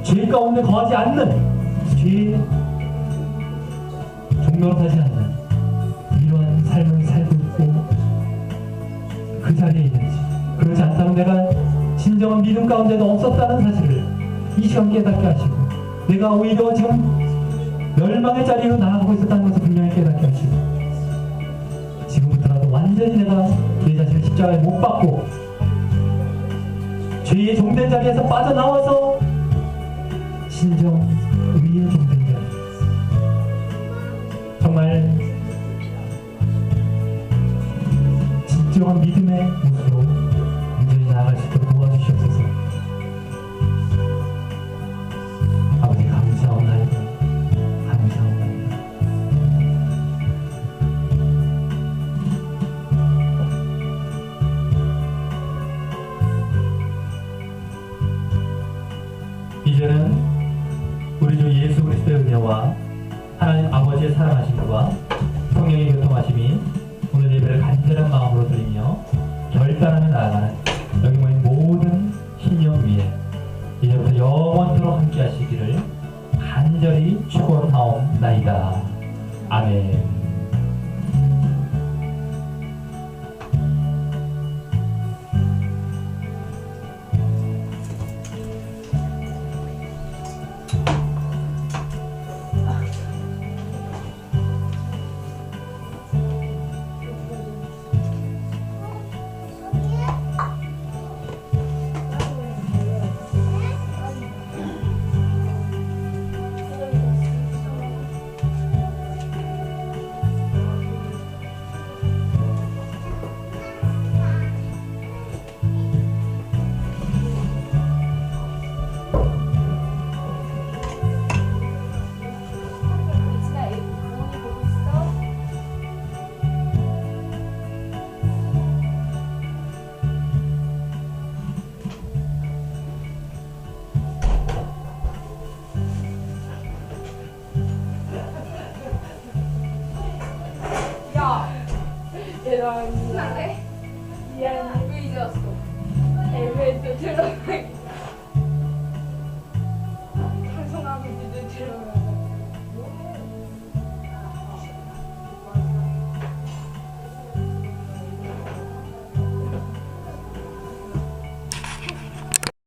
죄 가운데 거하지 않는 죄의 종로로 타지 않는 이러한 삶을 살고 있고 그 자리에 있는지 그렇지 않다면 내가 진정한 믿음 가운데도 없었다는 사실을 이 시간 깨닫게 하시고 내가 오히려 지금 멸망의 자리로 나아가고 있었다는 것을 분명히 깨닫게 하시고 지금부터라도 완전히 내가 내 자신을 십자가에 못 박고 죄의 종된 자리에서 빠져나와서 진정 의의 종된 자리 정말 진정한 믿음의 모습으로 온전히 나아갈 수 있도록 도와주시옵소서. 아버지 감사합니다. 감사합니다. 이제는 우리 주 예수 그리스도의 은혜와 하나님 아버지의 사랑하심과 성령의 교통하심이 오늘 예배를 간절한 마음으로 드리며 결단하며 나아가는 여기 모인 모든 신령 위에 이제부터 영원토록 함께 하시기를 간절히 축원하옵나이다. 아멘. 나래? 미안해. 왜 이제 왔어? 애매해서 들어가기. 방송하고 이제 들어가.